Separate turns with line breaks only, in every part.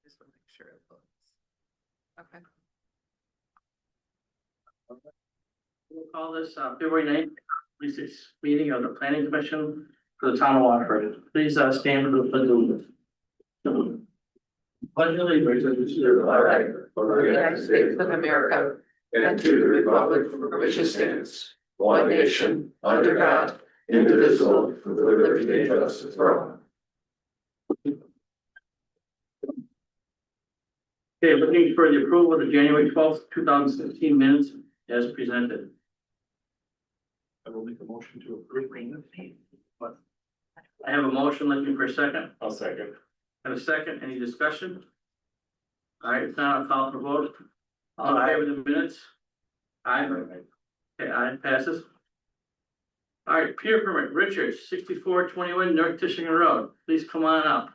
Just want to make sure it votes. Okay.
We'll call this February 9th, 26th meeting of the Planning Commission for the town of Waterford. Please stand for the pledge of allegiance. Pledge of allegiance to the flag
of the United States of America and to the republic for which it stands, one nation, under God, indivisible, with liberty and justice for all.
Okay, looking for the approval of the January 12th, 2016 minutes as presented.
I will make a motion to approve.
I have a motion looking for a second.
I'll second.
Have a second, any discussion? All right, if not, I'll call for vote. All in favor of the minutes? Aye. Okay, aye, passes. All right, peer permit, Richards, 6421 North Tishing Road. Please come on up.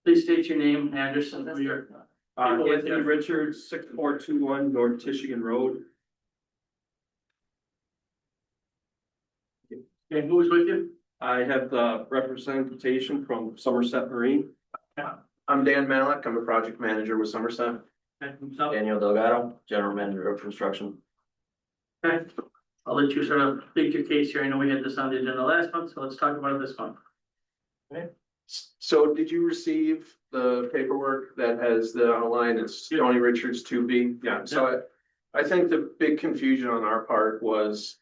Please state your name, address, and who you're.
Anthony Richards, 6421 North Tishigan Road.
And who's with you?
I have the representation from Somerset Marine.
I'm Dan Malik. I'm a project manager with Somerset.
And himself?
Daniel Delgado, General Manager of Construction.
Okay, I'll let you sort of plead your case here. I know we had this on the agenda last month, so let's talk about it this month.
So did you receive the paperwork that has the outline? It's Tony Richards 2B. Yeah, so I think the big confusion on our part was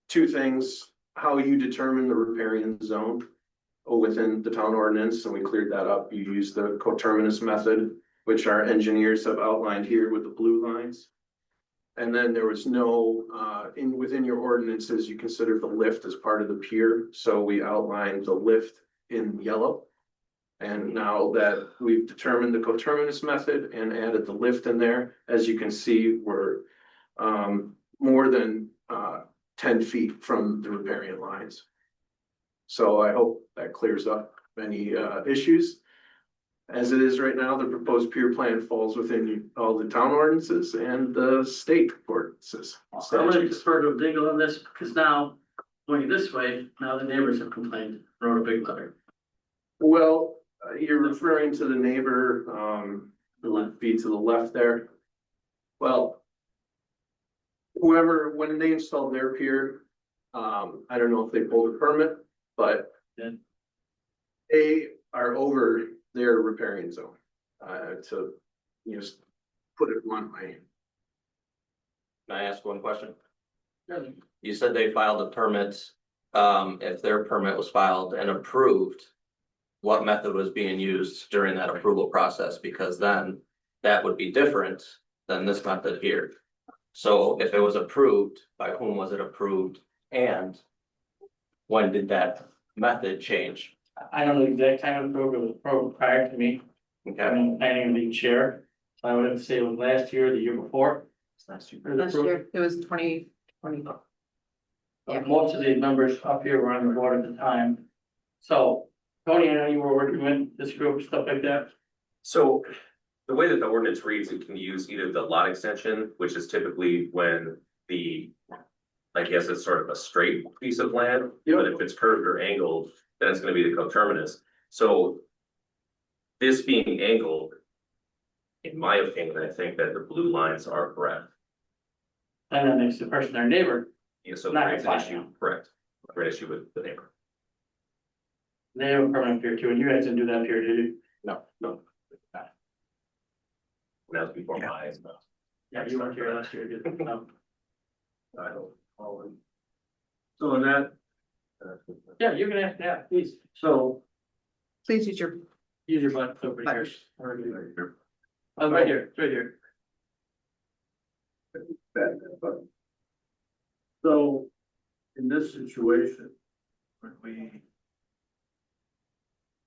two things: how you determine the riparian zone within the town ordinance, and we cleared that up. You use the coterminous method, which our engineers have outlined here with the blue lines. And then there was no, within your ordinances, you consider the lift as part of the pier. So we outlined the lift in yellow. And now that we've determined the coterminous method and added the lift in there, as you can see, we're more than 10 feet from the riparian lines. So I hope that clears up any issues. As it is right now, the proposed pier plan falls within all the town ordinances and the state ordinances.
So I'm gonna defer to Dingle on this, because now, going this way, now the neighbors have complained, wrote a big letter.
Well, you're referring to the neighbor, it would be to the left there. Well, whoever, when they installed their pier, I don't know if they pulled a permit, but they are over their riparian zone, to just put it bluntly.
Can I ask one question?
Yeah.
You said they filed a permit. If their permit was filed and approved, what method was being used during that approval process? Because then that would be different than this method here. So if it was approved, by whom was it approved? And when did that method change?
I don't know the exact time of the program, it was program prior to me,
Okay.
I'm planning on being chair. So I would have to say it was last year or the year before.
Last year, it was 2020. Yeah.
Most of the members up here were on the board at the time. So, Tony, I know you were working with this group, stuff like that.
So the way that the ordinance reads, it can use either the lot extension, which is typically when like yes, it's sort of a straight piece of land, but if it's curved or angled, then it's gonna be the coterminous. So this being angled, in my opinion, I think that the blue lines are correct.
And that makes the person their neighbor.
Yeah, so
Not
creates an
fine.
issue, correct, great issue with the neighbor.
They have a permanent pier too, and you guys didn't do that pier, did you?
No. That was before my eyes.
Yeah, you weren't here last year, did you? No.
I don't.
So in that,
Yeah, you can ask that, please. So,
Please use your
use your button over here.
buttons.
Oh, right here, it's right here.
so in this situation, when we,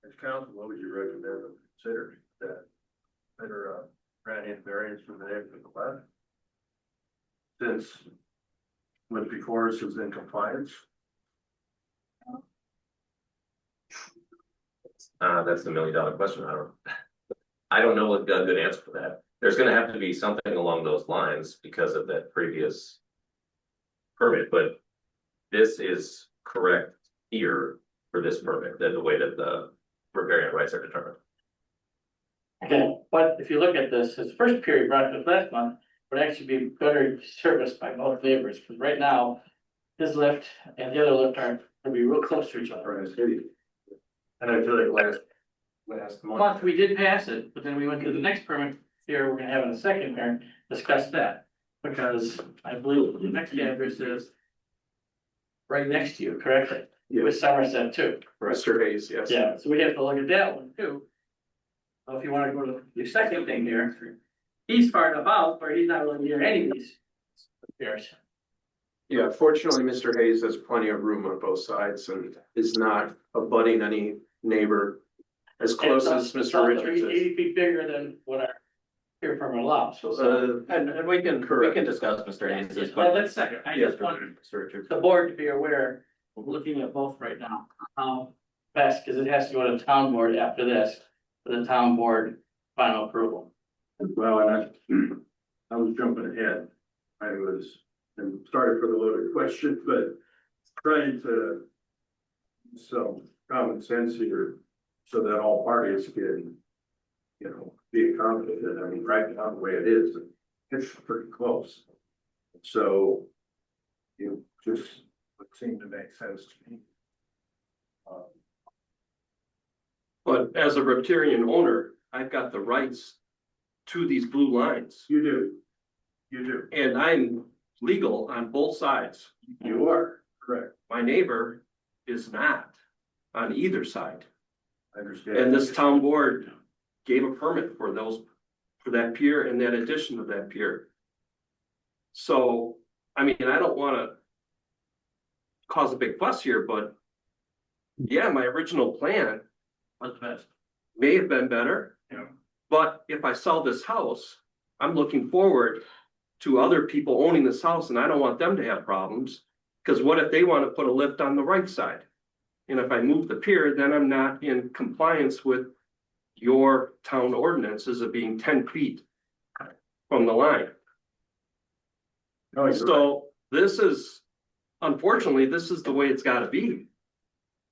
as council, what would you recommend or consider that better grant in variance from the neighborhood plan? Since what before us is in compliance?
That's the $1 million question. I don't know a good answer for that. there's gonna have to be something along those lines because of that previous permit, but this is correct here for this permit, the way that the riparian rights are determined.
Okay, but if you look at this, his first period brought to last month would actually be better serviced by both neighbors, because right now. His lift and the other lift are gonna be real close to each other.
And I feel like last
Month, we did pass it, but then we went to the next permit here, we're gonna have in a second here, discuss that. Because I believe the next address is. Right next to you, correct? With Somerset too.
Mr. Hayes, yes.
Yeah, so we have to look at that one too. So if you wanna go to the second thing here, he's far enough out where he's not really near any of these. Repairs.
Yeah, fortunately, Mr. Hayes has plenty of room on both sides and is not abutting any neighbor as close as
It's
Mr.
also
Richards is.
80 feet bigger than what our here permit allows, so.
And we can discuss Mr. Hayes.
Well, let's second, I just want
Mr. Richards.
the board to be aware, we're looking at both right now. Best, because it has to go to the town board after this, for the town board final approval.
Well, and I was jumping ahead. I was, and sorry for the loaded question, but trying to. Some common sense here, so that all parties can. You know, be accommodated. I mean, right now, the way it is, it's pretty close. So. You just would seem to make sense to me.
But as a riparian owner, I've got the rights to these blue lines.
You do. You do.
And I'm legal on both sides.
You are, correct.
My neighbor is not on either side.
I understand.
And this town board gave a permit for those, for that pier and that addition to that pier. So, I mean, I don't wanna cause a big fuss here, but yeah, my original plan
What's best?
may have been better.
Yeah.
But if I sell this house, I'm looking forward to other people owning this house and I don't want them to have problems. Cause what if they wanna put a lift on the right side? And if I move the pier, then I'm not in compliance with your town ordinances of being 10 feet from the line.
No, you're right.
So this is, unfortunately, this is the way it's gotta be.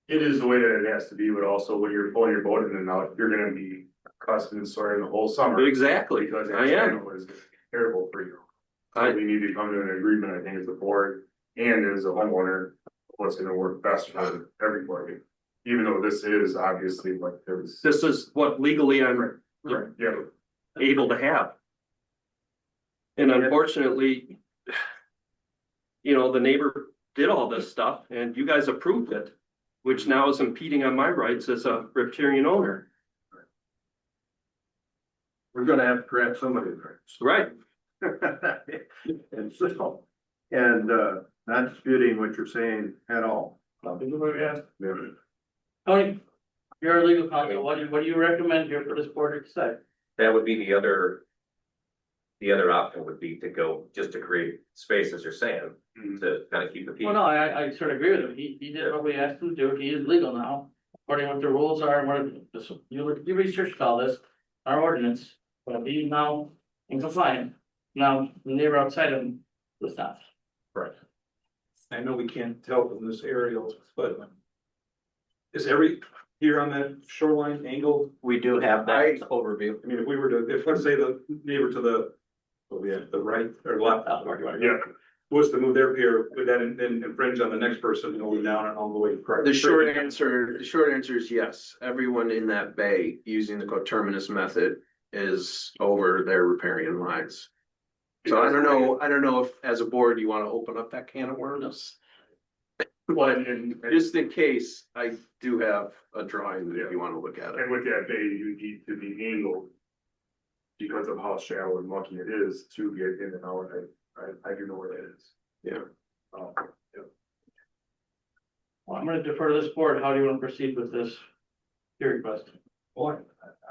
It is the way that it has to be, but also when you're pulling your boat in and out, you're gonna be cussing and swearing the whole summer.
Exactly,
Because
I
that
am.
channel is terrible for you.
I-
So we need to come to an agreement, I think, as a board and as a homeowner, what's gonna work best for everybody. Even though this is obviously like there's.
This is what legally I'm
Right, yeah,
able to have. And unfortunately, you know, the neighbor did all this stuff and you guys approved it, which now is impeding on my rights as a riparian owner.
We're gonna have to grab somebody's rights.
Right.
And so, and not disputing what you're saying at all.
Tony, you're a legal counsel, what do you recommend here for this board to decide?
That would be the other. The other option would be to go, just to create space, as you're saying, to kind of keep the peace.
Well, no, I sort of agree with him, he did what we asked him to do, he is legal now, according to what the rules are, and what, you researched all this, our ordinance, but he's now in compliance. Now, the neighbor outside of him does not.
I know we can't tell from this aerial, but is every here on that shoreline angle?
We do have that overview.
I mean, if we were to, if let's say the neighbor to the, the right or left, yeah, was to move their pier, would that then infringe on the next person going down and all the way?
The short answer is yes. Everyone in that bay using the coterminous method is over their riparian lines. So I don't know if as a board you want to open up that can of worms. But just in case, I do have a drawing if you want to look at it.
and with that bay, you need to be angled. Because of how shallow and mucky it is to get in and out, I do know where that is.
Yeah.
Yeah.
Well, I'm gonna defer to this board, how do you want to proceed with this? Your request.
Well,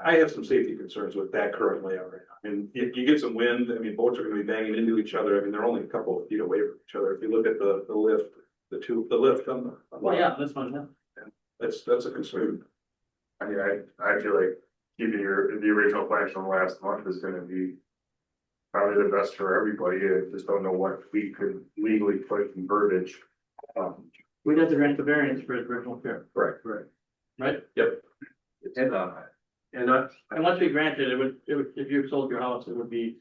I have some safety concerns with that current layout right now. And if you get some wind, I mean, boats are gonna be banging into each other. I mean, they're only a couple of feet away from each other. If you look at the lift, the lift on the.
Well, yeah, this one, yeah.
That's a concern.
I mean, I feel like keeping the original plan from last month is gonna be probably the best for everybody. I just don't know what we could legally put in verbiage.
We'd have to grant the variance for his original pier,
Right.
right?
And
And once we granted, it would, if you sold your house, it would be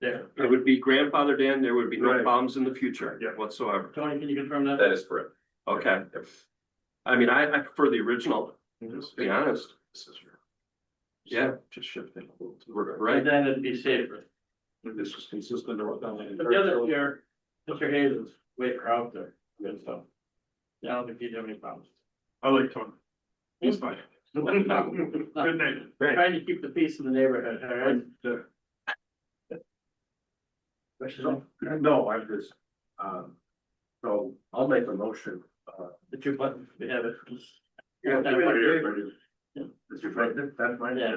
there.
It would be grandfathered in, there would be no
Right.
problems in the future
Yeah.
whatsoever.
Tony, can you confirm that?
That is correct.
Okay. I mean, I prefer the original, to be honest. Yeah,
Just shift it a little.
right.
Then it'd be safer.
This is consistent with.
But the other pier, Mr. Hayes is way out there, good stuff. Yeah, I don't think he'd have any problems.
I like Tony. He's fine. Good name.
Trying to keep the peace in the neighborhood, all right?
No, I'm just, so I'll make a motion.
The two buttons, we have it.
Yeah,
Yeah.
Mr. Franklin, that's fine.
Yeah,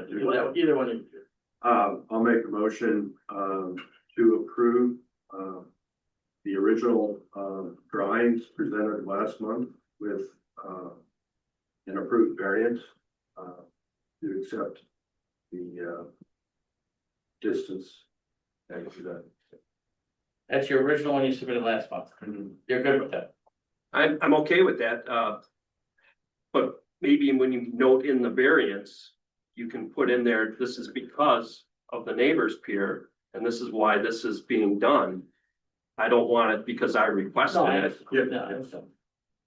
either one of you.
I'll make a motion, to approve, the original, drawings presented last month with, an approved variance, to accept the, distance. Thank you, that.
That's your original one you submitted last month. You're good with that?
I'm okay with that, but maybe when you note in the variance, you can put in there, this is because of the neighbor's pier, and this is why this is being done. I don't want it because I requested it,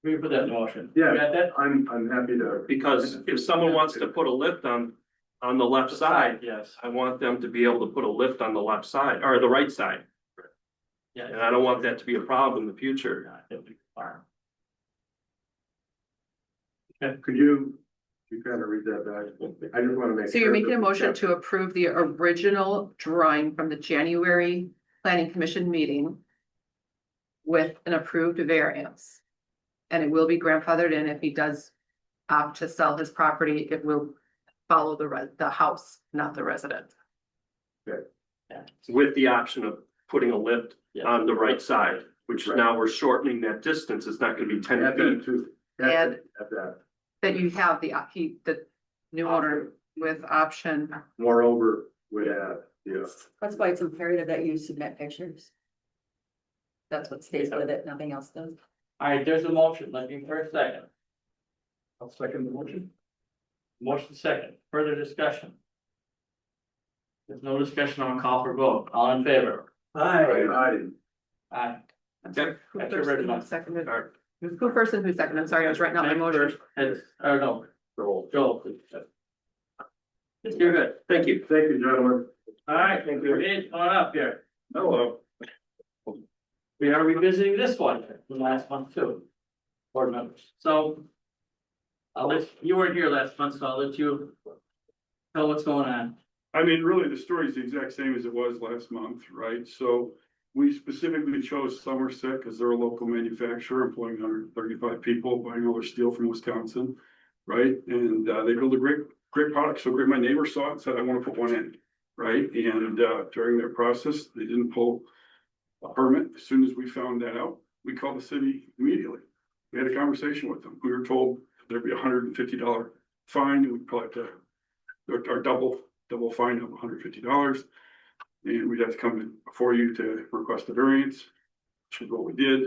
We put that in motion.
Yeah.
You got that?
I'm happy to.
because if someone wants to put a lift on the left side,
Yes,
I want them to be able to put a lift on the left side, or the right side,
yeah.
and I don't want that to be a problem in the future.
Could you kind of read that back? I just want to make.
So you're
sure
making
that
a
we
motion
kept-
to approve the original drawing from the January planning commission meeting with an approved variance. And it will be grandfathered in if he does opt to sell his property, it will follow the house, not the resident.
With the option of putting a lift
Yeah.
on the right side, which
Right.
now we're shortening that distance, it's not gonna be 10
At
feet.
that too.
And-
At that.
That you have the new owner with option.
Moreover, would add, yeah.
That's why it's imperative that you submit pictures. That's what stays with it, nothing else does.
All right, there's a motion, let me for a second.
I'll second the motion.
Motion second, further discussion. There's no discussion on call for vote, all in favor?
Aye.
Aye.
Okay.
Who
That's your
first
red
and
one.
who seconded?
All right.
Who first and who seconded? I'm sorry, I was writing out my
Meg
motion.
first, or no,
So,
Joel, please. You're good,
Thank you.
thank you, gentlemen.
all right, thank you, Hey, come on up here.
Hello.
We are revisiting this one from last month too. Board members, so. You weren't here last month, so I'll let you tell what's going on.
I mean, really, the story is the exact same as it was last month, right? So we specifically chose Somerset because they're a local manufacturer employing 135 people, buying all their steel from Wisconsin, right? And they build a great product. So great, my neighbor saw it and said, I want to put one in, right? And during their process, they didn't pull a permit. As soon as we found that out, we called the city immediately. We had a conversation with them. We were told there'd be $150 fine, and we'd probably have to, our double fine of $150. And we'd have to come in before you to request a variance, which is what we did.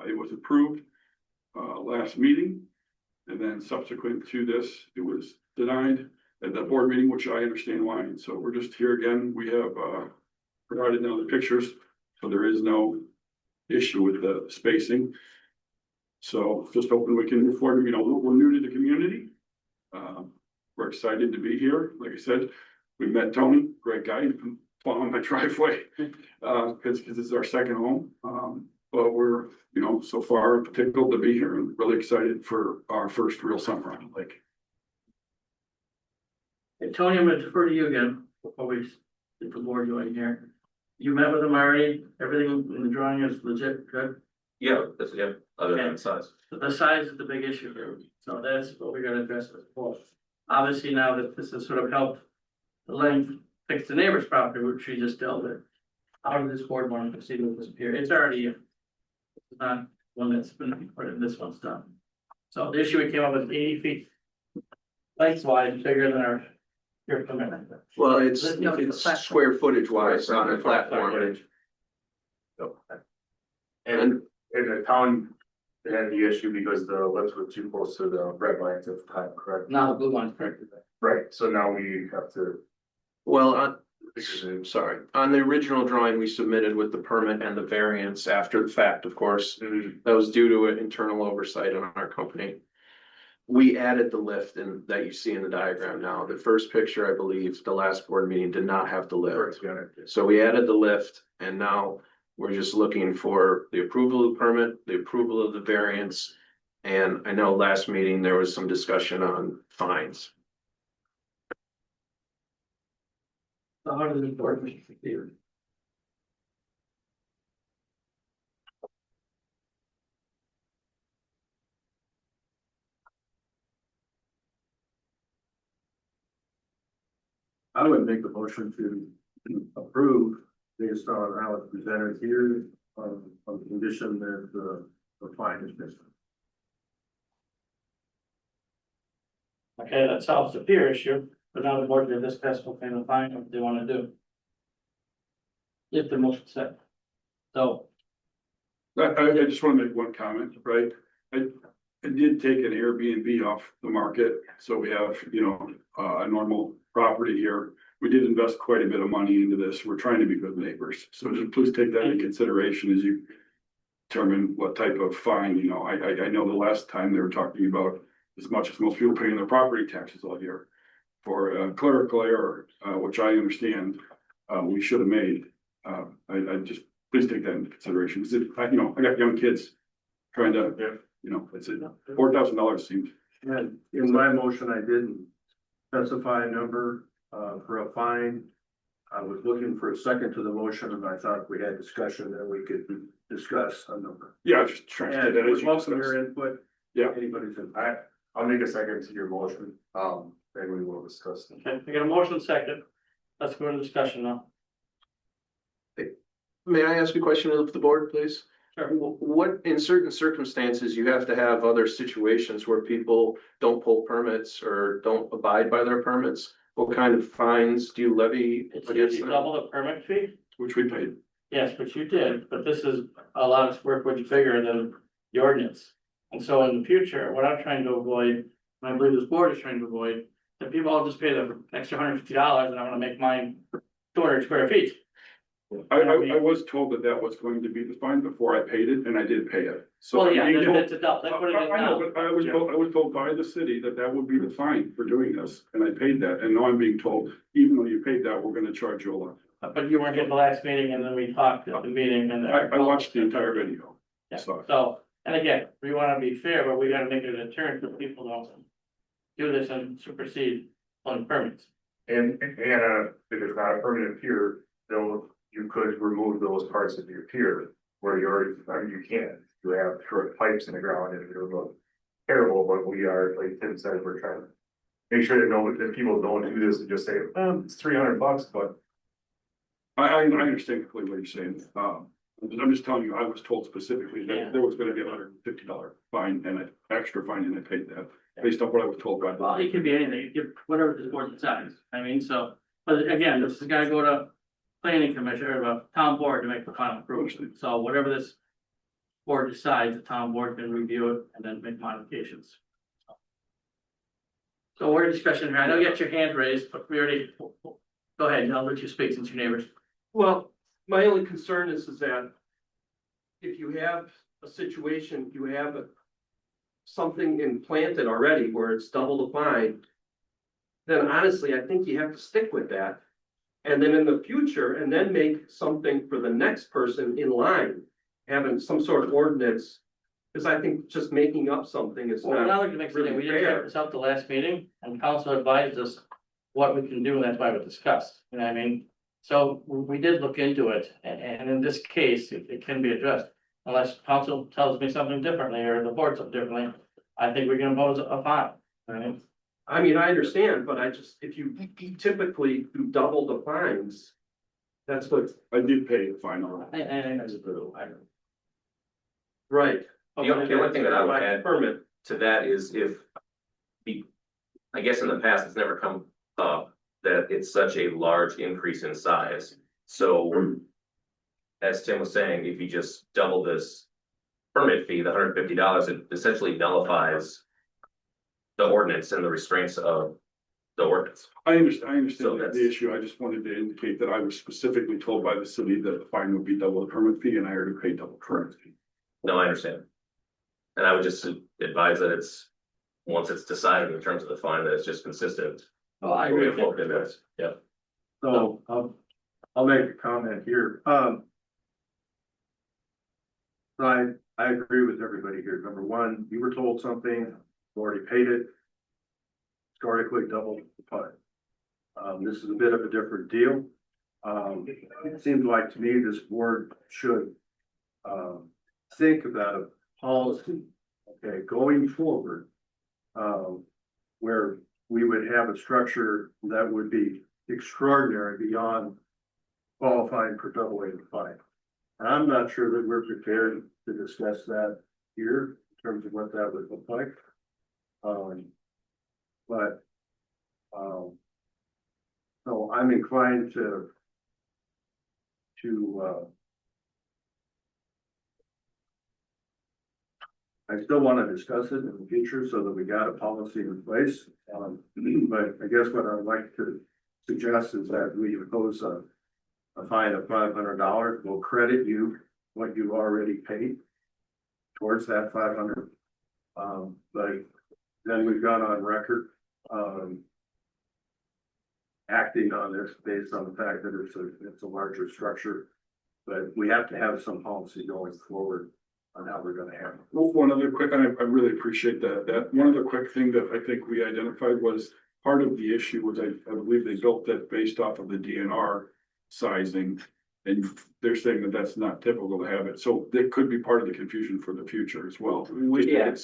It was approved last meeting. And then subsequent to this, it was denied at the board meeting, which I understand why. And so we're just here again. We have provided now the pictures, so there is no issue with the spacing. So just hoping we can move forward. You know, we're new to the community. We're excited to be here. Like I said, we met Tony, great guy, plowing my driveway, because this is our second home. But we're, you know, so far tickled to be here and really excited for our first real summer on the lake.
Hey, Tony, I'm gonna defer to you again, before we get the board going here. You met with him already, everything in the drawing is legit, good?
Yeah, other
Okay.
than size.
The size is the big issue here, so that's what we're gonna address with the board. Obviously, now that this has sort of helped the length fix the neighbor's property, which we just dealt with. How does this board want to proceed with this pier? It's already in. It's not one that's been put in, this one's done. So the issue we came up with 80 feet lengthwise, bigger than our your commitment.
Well, it's,
No, it's a
it's
platform.
square footage wise on a platform.
And the town had the issue because the lifts were too close to the red lines at the time, correct?
Now the blue one's corrected.
Right, so now we have to.
Well, sorry, on the original drawing we submitted with the permit and the variance after the fact, of course, that was due to an internal oversight on our company. We added the lift in that you see in the diagram now. The first picture, I believe, the last board meeting did not have the lift. So we added the lift and now we're just looking for the approval of the permit, the approval of the variance. And I know last meeting there was some discussion on fines.
So how does the board feel?
I would make a motion to approve based on how it's presented here, on the condition that the fine is missing.
Okay, that solves the peer issue, but now the board did this test, what kind of fine, what they wanna do. If the motion set. So,
I just wanna make one comment, right? I did take an Airbnb off the market, so we have, a normal property here. We did invest quite a bit of money into this. We're trying to be good neighbors, so just please take that into consideration as you determine what type of fine, I know the last time they were talking about as much as most people pay in their property taxes all year for clerical error, which I understand, we should have made. I just, please take that into consideration, because I got young kids trying to, it's $4,000 seems.
And in my motion, I didn't specify a number, for a fine. I was looking for a second to the motion and I thought if we had discussion that we could discuss a number.
Yeah, just trying to.
And with most of your input.
Yeah.
Anybody's in.
I'll make a second to your motion, and we will discuss.
okay, we got a motion second, let's go into discussion now.
May I ask a question of the board, please?
Sure.
What, in certain circumstances, you have to have other situations where people don't pull permits or don't abide by their permits? What kind of fines do you levy
It's
against
usually
them?
double the permit fee,
Which we paid.
yes, but you did, but this is a lot of square footage bigger than the ordinance. And so in the future, what I'm trying to avoid, and I believe this board is trying to avoid, that people all just pay the extra $150 and I'm gonna make mine 200 square feet.
I was told that was going to be the fine before I paid it, and I did pay it. So
Well,
I'm
yeah,
being
then
told-
it's a double, that's what it is
I know,
now.
but I was told by the city that would be the fine for doing this, and I paid that, and now I'm being told, even though you paid that, we're gonna charge you a lot.
But you weren't at the last meeting and then we talked at the meeting and.
I watched the entire video.
Yeah,
So,
so, and again, we wanna be fair, but we gotta make it a deterrent so people don't do this and supersede on permits.
And, if it's not a permanent pier, you could remove those parts of your pier where you can. You have short pipes in the ground and it'll look terrible, but we are, like Tim said, we're trying to make sure that people don't do this and just say, it's $300, but.
I understand completely what you're saying, I'm just telling you, I was told specifically
Yeah.
that there was gonna be $150 fine and an extra fine, and I paid that, based on what I was told by
Well,
the.
it could be anything, whatever the board decides, so, but again, this has gotta go to planning commission or the town board to make the final approval. So whatever this board decides, the town board can review it and then make modifications. So we're in discussion here, I know you got your hand raised, but we already, go ahead, I'll let you speak since your neighbors.
Well, my only concern is that if you have a situation, you have something implanted already where it's double the fine, then honestly, I think you have to stick with that. And then in the future, and then make something for the next person in line, having some sort of ordinance. Because I think just making up something is
Well,
not.
now we can make something, we did check this out the last meeting, and council advised us what we can do, and that's why we discussed, you know what I mean? So we did look into it, and in this case, it can be addressed, unless council tells me something differently, or the board something differently. I think we can impose a fine, right?
I mean, I understand, but if you typically do double the fines. That's what,
I did pay the fine already.
right.
The only thing that I would
By
add
permit,
to that is if I guess in the past, it's never come up, that it's such a large increase in size. So as Tim was saying, if you just double this permit fee, the $150, it essentially nullifies the ordinance and the restraints of the ordinance.
I understand
So
the
that's-
issue. I just wanted to indicate that I was specifically told by the city that the fine would be double the permit fee and I already paid double permit fee.
No, I understand. And I would just advise that it's, once it's decided in terms of the fine, that it's just consistent.
Oh, I agree.
with what it is. Yeah.
So, I'll make a comment here. I agree with everybody here. Number one, you were told something, you already paid it. Historically doubled the fine. This is a bit of a different deal. It seems like to me this board should think about a policy, okay, going forward. Where we would have a structure that would be extraordinary beyond qualifying for doubling the fine. And I'm not sure that we're prepared to discuss that here in terms of what that would look like. So I'm inclined to I still want to discuss it in the future so that we got a policy in place. But I guess what I'd like to suggest is that we impose a fine of $500. We'll credit you what you already paid towards that 500. But then we've gone on record, acting on this based on the fact that it's a larger structure. But we have to have some policy going forward on how we're gonna handle it.
Well, one other quick, and I really appreciate that one other quick thing that I think we identified was part of the issue was I believe they built that based off of the DNR sizing. And they're saying that that's not typical to have it, so that could be part of the confusion for the future as well.
We did,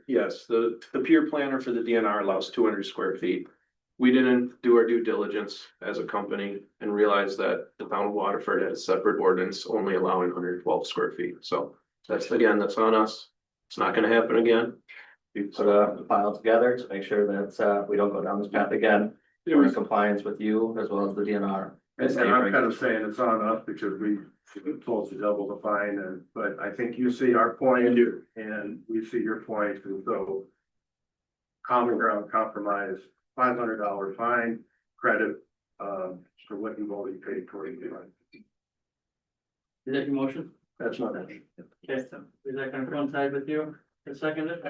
yes. The pier planner for the DNR allows 200 square feet. We didn't do our due diligence as a company and realized that the town of Waterford has separate ordinance only allowing 112 square feet. So that's on us. It's not gonna happen again.
We put a file together to make sure that we don't go down this path again. We're in compliance with you as well as the DNR.
And I'm kind of saying it's on us because we told to double the fine but I think you see our point and we see your point, and so. Common ground compromise, $500 fine, credit, for what you've already paid for it.
Is that your motion?
That's not it.
Okay, so is that gonna coincide with you? A second it?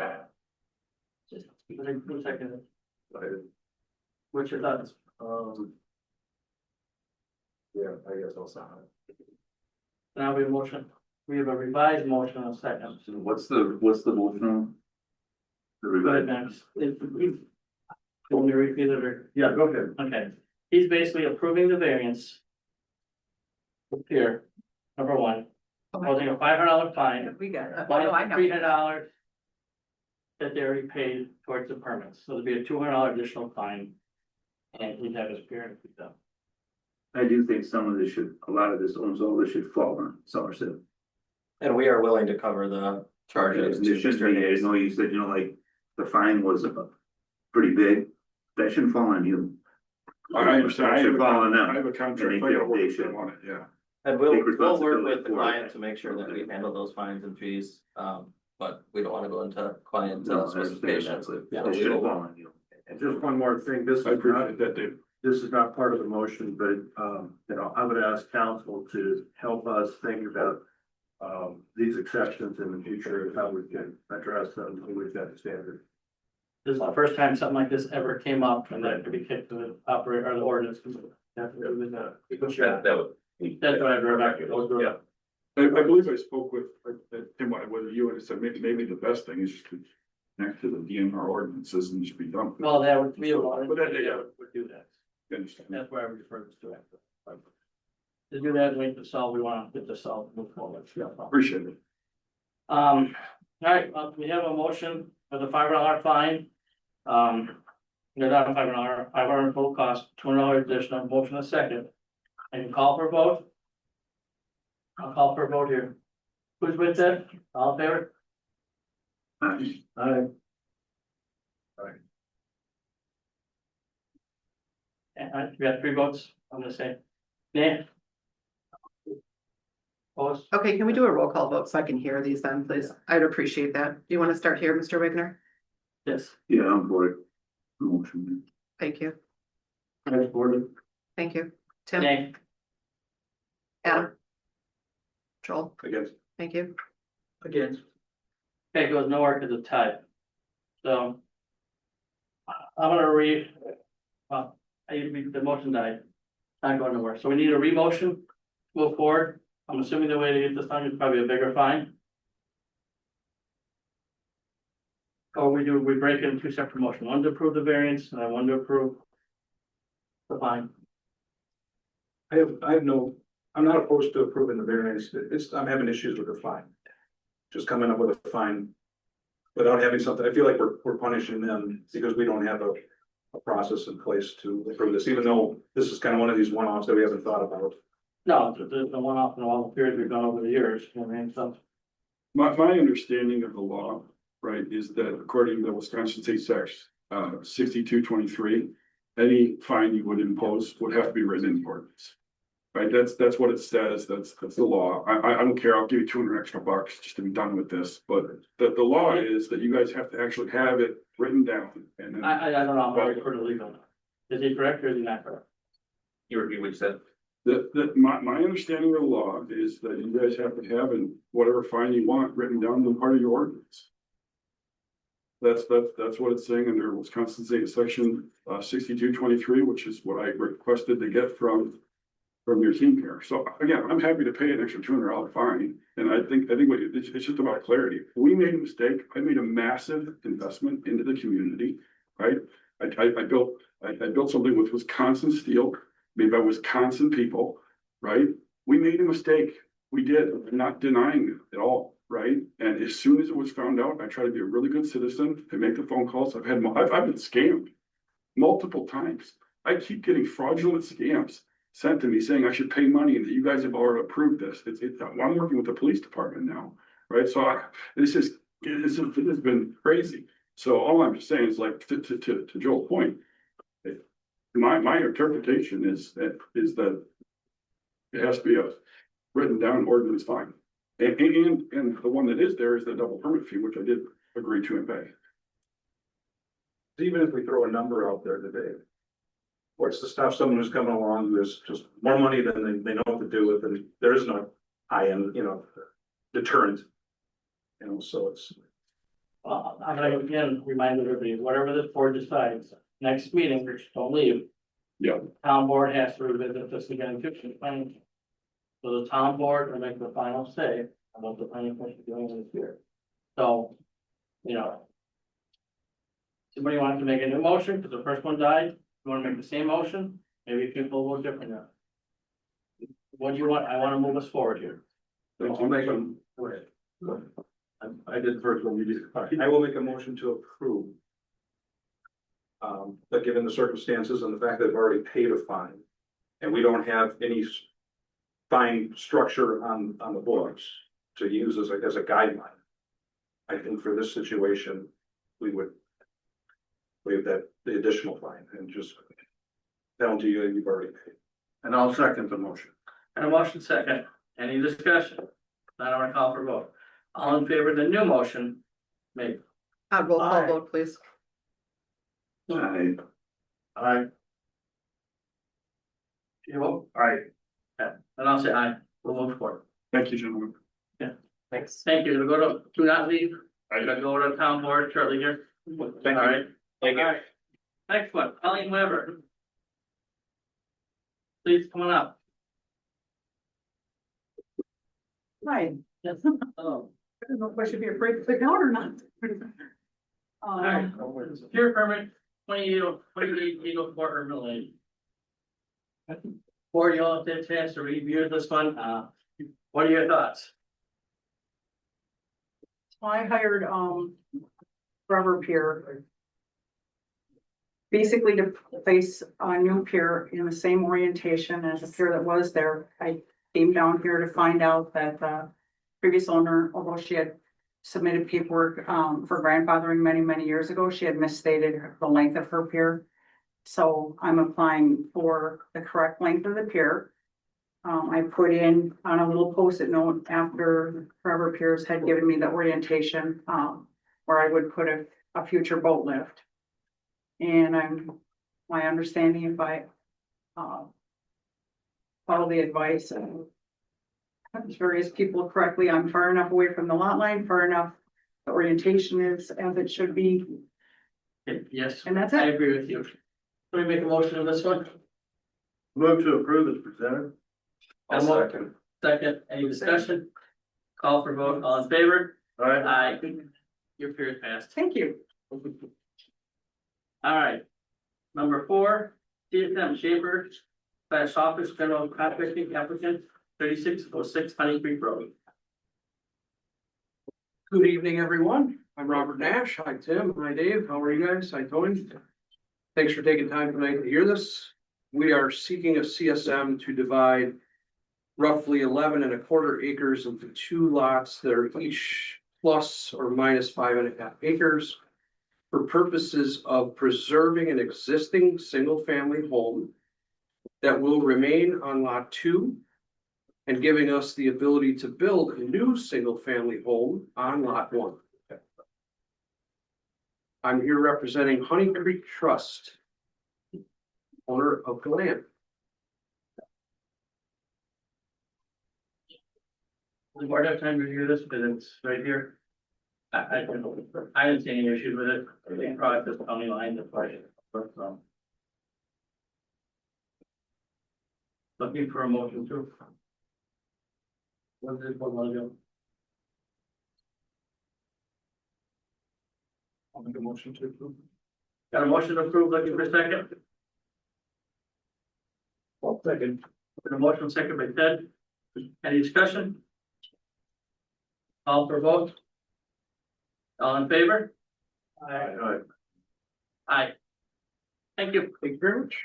Who seconded it? What's your thoughts?
Yeah, I guess I'll sign it.
Now we have a motion. We have a revised motion on second.
What's the motion?
Go ahead, Max. Want me to repeat it or?
Yeah, go ahead.
Okay, he's basically approving the variance. Here, number one, proposing a $500 fine,
We got it.
minus
Oh, I know.
$300 that they already paid towards the permits, so there'll be a $200 additional fine. And he'd have his parents be done.
I do think some of this a lot of this, almost all this should fall on Somerset.
And we are willing to cover the charges.
There shouldn't be, I know you said, like, the fine was pretty big, that shouldn't fall on you.
I understand.
That should fall on
I
them.
have a contract.
And
I gotta work
they
with
should.
them on it, yeah.
And
Take
we'll work with the
responsibility for it.
client to make sure that we handle those fines and fees, but we don't wanna go into client
No, I understand that,
specifications.
but
Yeah,
that
we
should
will-
fall on you.
And just one more thing, this
I
is not,
appreciate that, Dave.
this is not part of the motion, but, I would ask council to help us think about these exceptions in the future, and how we can address them with that standard.
This is the first time something like this ever came up and that could be kicked to the operator or the ordinance. That's what
That would.
I drew back.
Yeah.
I believe I spoke with Tim, whether you and I said maybe the best thing is just to connect to the DNR ordinances and just be done.
Well, that would be a lot.
But that, yeah.
Would do that.
You understand?
That's why I refer this to it. To do that, wait to solve, we want to get this solved, move forward.
Appreciate it.
All right, we have a motion for the $500 fine. No, not $500 full cost, $200 additional, motion a second. And call for a vote? I'll call for a vote here. Who's with that? All in favor?
Aye.
Yeah. we got 3 votes, I'm gonna say. Nay. Opposed?
Okay, can we do a roll call vote so I can hear these then, please? I'd appreciate that. Do you want to start here, Mr. Wagner?
Yes.
Yeah, I'm for it. Motion.
Thank you.
Transported.
Thank you. Tim?
Nay.
Adam? Joel?
Against.
Thank you.
Against. Okay, it goes nowhere because it's tied. So. I'm gonna well, the motion died. Not going nowhere, so we need a re-motion, move forward. I'm assuming the way to get this done is probably a bigger fine. Or we break it into 2 separate motions, one to approve the variance and then one to approve the fine.
I have no, I'm not opposed to approving the variance, I'm having issues with the fine. Just coming up with a fine without having something, I feel like we're punishing them because we don't have a process in place to approve this, even though this is kind of one of these one-offs that we haven't thought about.
No, there's no one off in all the periods we've done over the years, you know what I mean, so.
My understanding of the law, right, is that according to Wisconsin State Statute 6223, any fine you would impose would have to be written in ordinance. Right, that's what it says, that's the law. I don't care, I'll give you 200 extra bucks just to be done with this, but the law is that you guys have to actually have it written down and then.
I don't know, I'm very for the legal. Is he correct or is he not correct?
You repeat what you said?
My understanding of the law is that you guys have to have in whatever fine you want written down as part of your ordinance. That's what it's saying under Wisconsin State Section 6223, which is what I requested to get from your team here. So again, I'm happy to pay an extra $200 fine. And I think it's just about clarity. We made a mistake. I made a massive investment into the community, right? I built something with Wisconsin steel, made by Wisconsin people, right? We made a mistake. We did. I'm not denying it at all, right? And as soon as it was found out, I tried to be a really good citizen and make the phone calls. I've been scammed multiple times. I keep getting fraudulent scams sent to me saying I should pay money and that you guys have already approved this. I'm working with the police department now, right? So it has been crazy. So all I'm just saying is like to Joel's point, my interpretation is that it has to be a written down ordinance fine. And the one that is there is the double permit fee, which I did agree to and pay.
Even if we throw a number out there today, what's to stop someone who's coming along who's just more money than they know what to do with, and there is no high-end, deterrent. So it's.
I'm gonna again remind everybody, whatever this board decides, next meeting, don't leave.
Yeah.
Town board has to revisit this again, too. So the town board will make the final say about the planning commission doing this year. So, somebody wants to make a new motion, because the first one died, you wanna make the same motion, maybe people will vote different now. What do you want? I wanna move us forward here.
I'll make them. I did the first one, you did. I will make a motion to approve. But given the circumstances and the fact that they've already paid a fine, and we don't have any fine structure on the books to use as a guideline. I think for this situation, we would waive the additional fine and just penalty you've already paid.
And I'll second the motion.
And a motion second, any discussion? Not on a call for vote. All in favor of the new motion, made.
Roll call
Aye.
vote, please.
I,
Aye. You vote?
Aye.
Yeah, and I'll say aye, we'll move forward.
Thank you, gentlemen.
Thanks. Thank you, do not leave, I'm gonna go to town board shortly here. All right.
Thank you.
All right. Next one, Colleen Weber. Please come on up.
Hi,
Yes. Oh.
I don't know if I should be afraid to sit down or not.
All right, pure permit, 28 Eagle Court or Mill Lane. Board, you all had a chance to review this one, what are your thoughts?
I hired, Rubber Pier. Basically to place a new pier in the same orientation as the pier that was there. I came down here to find out that the previous owner, although she had submitted paperwork, for grandfathering many years ago, she had misstated the length of her pier. So I'm applying for the correct length of the pier. I put in on a little Post-it note after Forever Piers had given me the orientation, where I would put a future boat lift. And my understanding, if I, follow the advice of various people correctly, I'm far enough away from the lot line, far enough, the orientation is as it should be,
Yes,
and that's
I
it.
agree with you. Can we make a motion on this one?
Move to approve as presented.
I'll second.
Second, any discussion? Call for vote, all in favor?
Alright,
Aye. Your period passed.
Thank you.
All right. Number 4, CSM Schaefer, Class Office General Contracting Applicant, 3606 Honey Creek Road.
Good evening, everyone. I'm Robert Nash. Hi, Tim. Hi, Dave. How are you guys? Hi, Tony. Thanks for taking time tonight to hear this. We are seeking a CSM to divide roughly 11.25 acres into 2 lots that are each plus or minus 5.5 acres for purposes of preserving an existing single-family home that will remain on lot 2 and giving us the ability to build a new single-family home on lot 1. I'm here representing Honey Creek Trust, owner of the land.
The board have time to review this, because it's right here. I didn't see any issues with it. They probably just county line, the part. Looking for a motion to. What does one want to do?
I'll make a motion to approve.
Got a motion to approve, looking for a second?
Second.
Got a motion second by Ted. Any discussion? Call for vote. All in favor?
alright,
Aye. Thank you.
Thank you very much.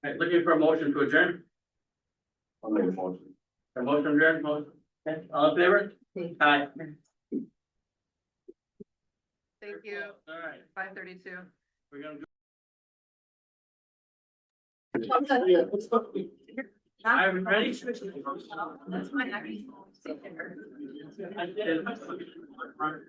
All right, looking for a motion to adjourn.
I'll make a motion.
A motion to adjourn, motion. Okay, all in favor? Aye.
Thank you.
All right,
5:32.
we're gonna do. Are we ready?
That's fine. I can-
I did. All right.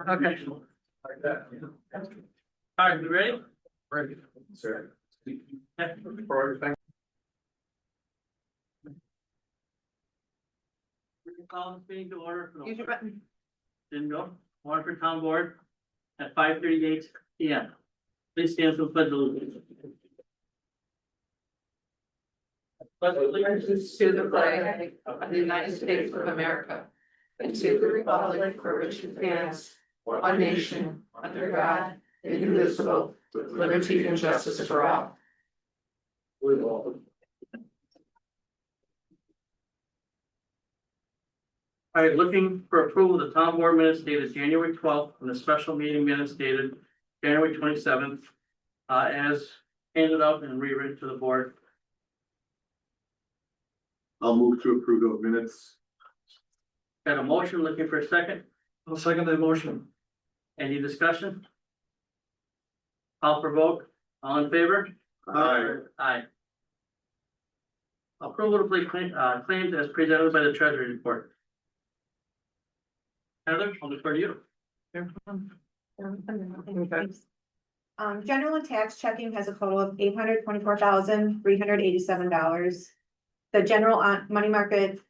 Okay. All right, you ready?
Ready. Sir.
Call this meeting to order.
Use your button.
Didn't go. Order for town board at 5:38 PM. Please stand for the pledge of allegiance. Pledge of allegiance
To the flag of the United States of America and to the republic for which it stands, one nation, under God, indivisible, with liberty and justice for all.
All right, looking for approval of the town board minutes dated January 12th and the special meeting minutes dated January 27th. As handed out and rewritten to the board.
I'll move to approve those minutes.
Got a motion, looking for a second?
I'll second the motion.
Any discussion? Call for vote, all in favor?
Aye.
Aye. Approval to pay claims as presented by the treasury report. Heather, I'll defer to you.
General and tax checking has a total of $824,387. The general money market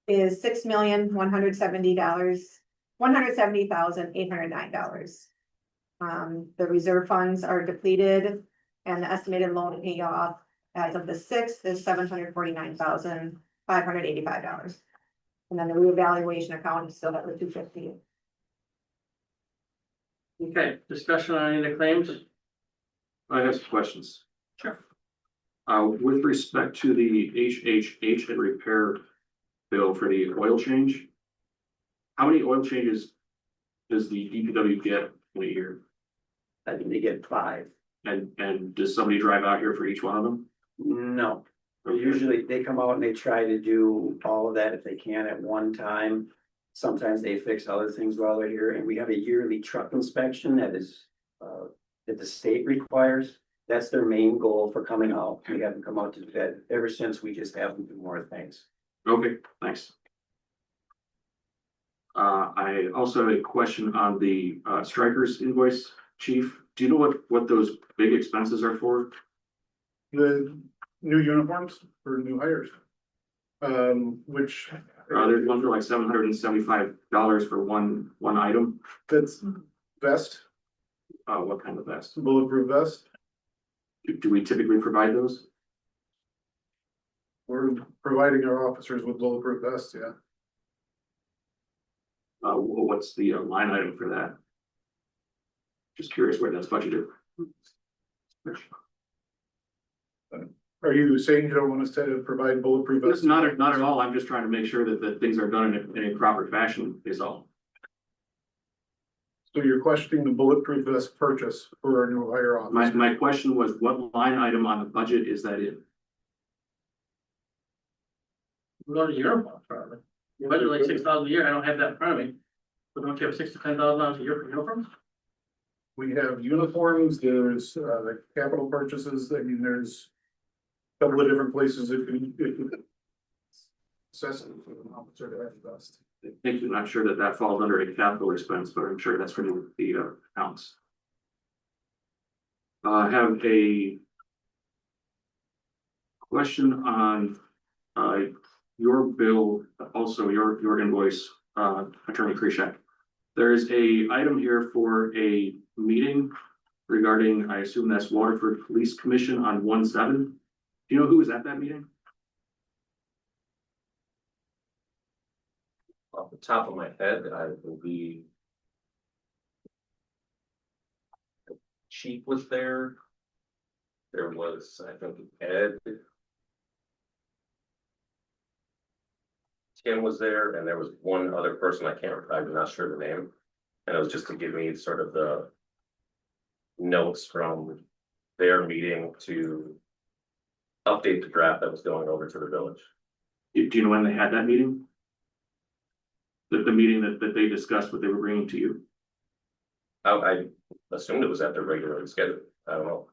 is $6,170,809. The reserve funds are depleted and the estimated loan paid off as of the 6th is $749,585. And then the reevaluation account is still at the $250.
Okay, discussion on any of the claims?
I have some questions.
Sure.
With respect to the HHH and repair bill for the oil change. How many oil changes does the DPW get in a year?
I think they get 5.
And does somebody drive out here for each one of them?
No,
Okay.
usually they come out and they try to do all of that if they can at one time. Sometimes they fix other things while they're here, and we have a yearly truck inspection that is, that the state requires. That's their main goal for coming out. We haven't come out to do that ever since. We just have them do more things.
Okay, thanks. I also have a question on the strikers invoice, chief. Do you know what those big expenses are for?
The new uniforms for new hires. Which.
There's one for like $775 for one item.
That's vest,
What kind of vest?
bulletproof vest.
Do we typically provide those?
We're providing our officers with bulletproof vests, yeah.
What's the line item for that? Just curious where that's budgeted.
Are you saying you don't want us to provide bulletproof vests?
Not at all. I'm just trying to make sure that things are done in a proper fashion is all.
So you're questioning the bulletproof vest purchase for our new hire officer?
My question was, what line item on the budget is that in?
We go to uniform, probably. You budget like $6,000 a year, I don't have that in front of me. But don't you have $6,000 to $10,000 a year for uniforms?
We have uniforms, there's the capital purchases, I mean, there's a couple of different places it could. Assessing for an officer to have the vest.
Thank you. Not sure that falls under a capital expense, but I'm sure that's for the accounts. I have a question on your bill, also your invoice, Attorney Krishak. There's a item here for a meeting regarding, I assume that's Waterford Police Commission on 1/7. Do you know who was at that meeting?
Off the top of my head, I believe. The chief was there. There was, I think, Ed. Tim was there, and there was one other person, I'm not sure the name. And it was just to give me sort of the notes from their meeting to update the draft that was going over to the village.
Do you know when they had that meeting? The meeting that they discussed what they were bringing to you?
I assumed it was at their regular schedule. I don't know.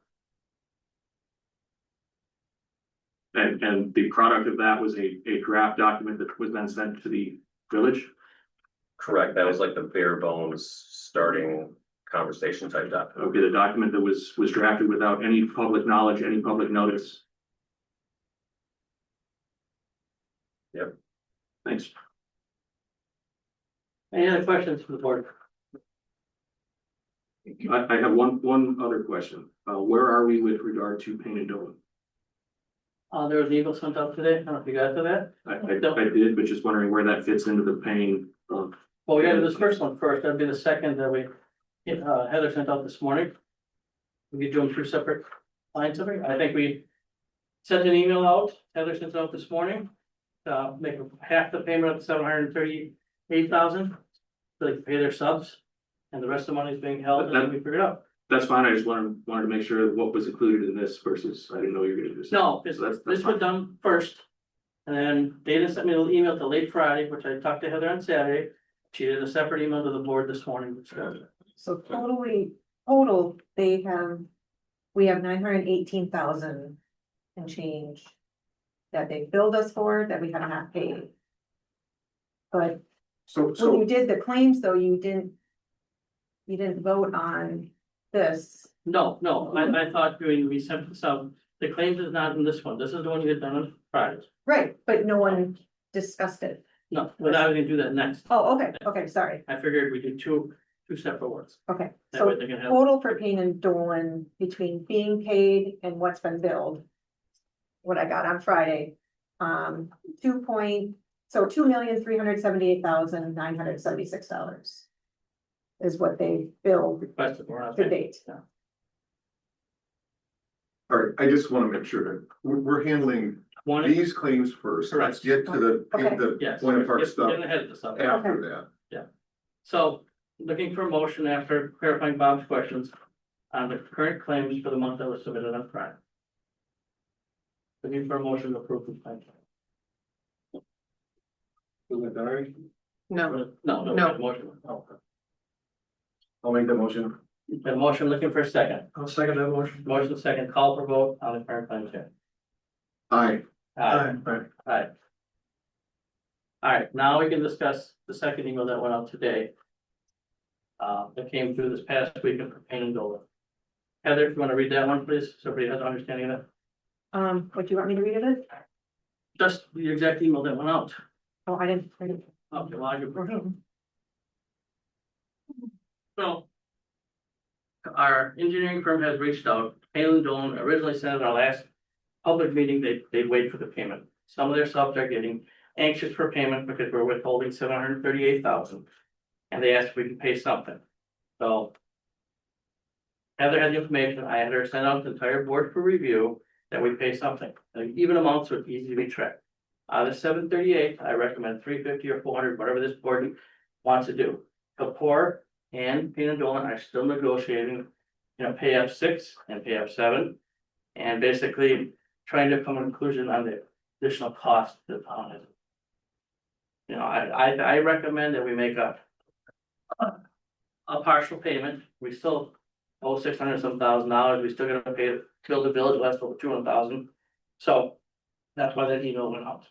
And the product of that was a draft document that was then sent to the village?
Correct. That was like the bare bones starting conversation type document.
Okay, the document that was drafted without any public knowledge, any public notice?
Yep.
Thanks.
Any other questions from the board?
I have one other question. Where are we with regard to Payne and Dolan?
There was an email sent out today, I don't know if you got to that.
I did, but just wondering where that fits into the Payne.
Well, we got to do this first one first, that'd be the second that we, Heather sent out this morning. We could do them 2 separate lines of it. I think we sent an email out, Heather sent it out this morning. Make half the payment of $738,000. So they can pay their subs, and the rest of the money is being held, and then we figure it out.
That's fine. I just wanted to make sure what was included in this versus, I didn't know you were gonna do this.
No,
So that's
this
fine.
was done first. And then Dana sent me an email till late Friday, which I talked to Heather on Saturday. She did a separate email to the board this morning.
So total, we have 918,000 and change. That they billed us for that we have not paid. But when you did the claims though, you didn't vote on this.
No, I thought doing, we sent this out, the claims is not in this one, this is the one you had done on Friday.
Right, but no one discussed it.
No, but I was gonna do that next.
Oh, okay, sorry.
I figured we did two separate ones.
Okay,
That
so
way they can have,
total for Payne and Dolan between being paid and what's been billed. What I got on Friday, $2,378,976 is what they billed
requested more.
to date.
All right, I just wanna make sure that we're handling
One,
these claims first. Let's get to the,
Okay.
the
yes,
point of our stuff
getting ahead of the stuff.
after that.
So, looking for a motion after clarifying Bob's questions on the current claims for the month that was submitted on Friday. Looking for a motion to approve the claim.
No,
No,
No.
motion.
I'll make the motion.
The motion looking for a second.
I'll second that motion.
Motion second, call for vote on the current claims here.
Aye.
Aye. Aye. All right, now we can discuss the second email that went out today. That came through this past week of Payne and Dolan. Heather, if you want to read that one, please, so everybody has an understanding of that.
What do you want me to read it as?
Just the exact email that went out.
Oh, I didn't. read it.
Okay, well, I could-
Okay.
So. Our engineering firm has reached out. Payne and Dolan originally said at our last public meeting, they'd wait for the payment. Some of their subs are getting anxious for payment because we're withholding $738,000. And they asked if we could pay something. So. Heather had the information. I had her send out the entire board for review that we pay something. And even amounts are easy to be tracked. Out of 738, I recommend 350 or 400, whatever this board wants to do. Kapor and Payne and Dolan are still negotiating, pay up 6 and pay up 7. And basically trying to come to a conclusion on the additional cost to the town has. I recommend that we make a partial payment. We still owe $600 some thousand. We still gotta pay, build the village, less over 200,000. So that's why that email went out.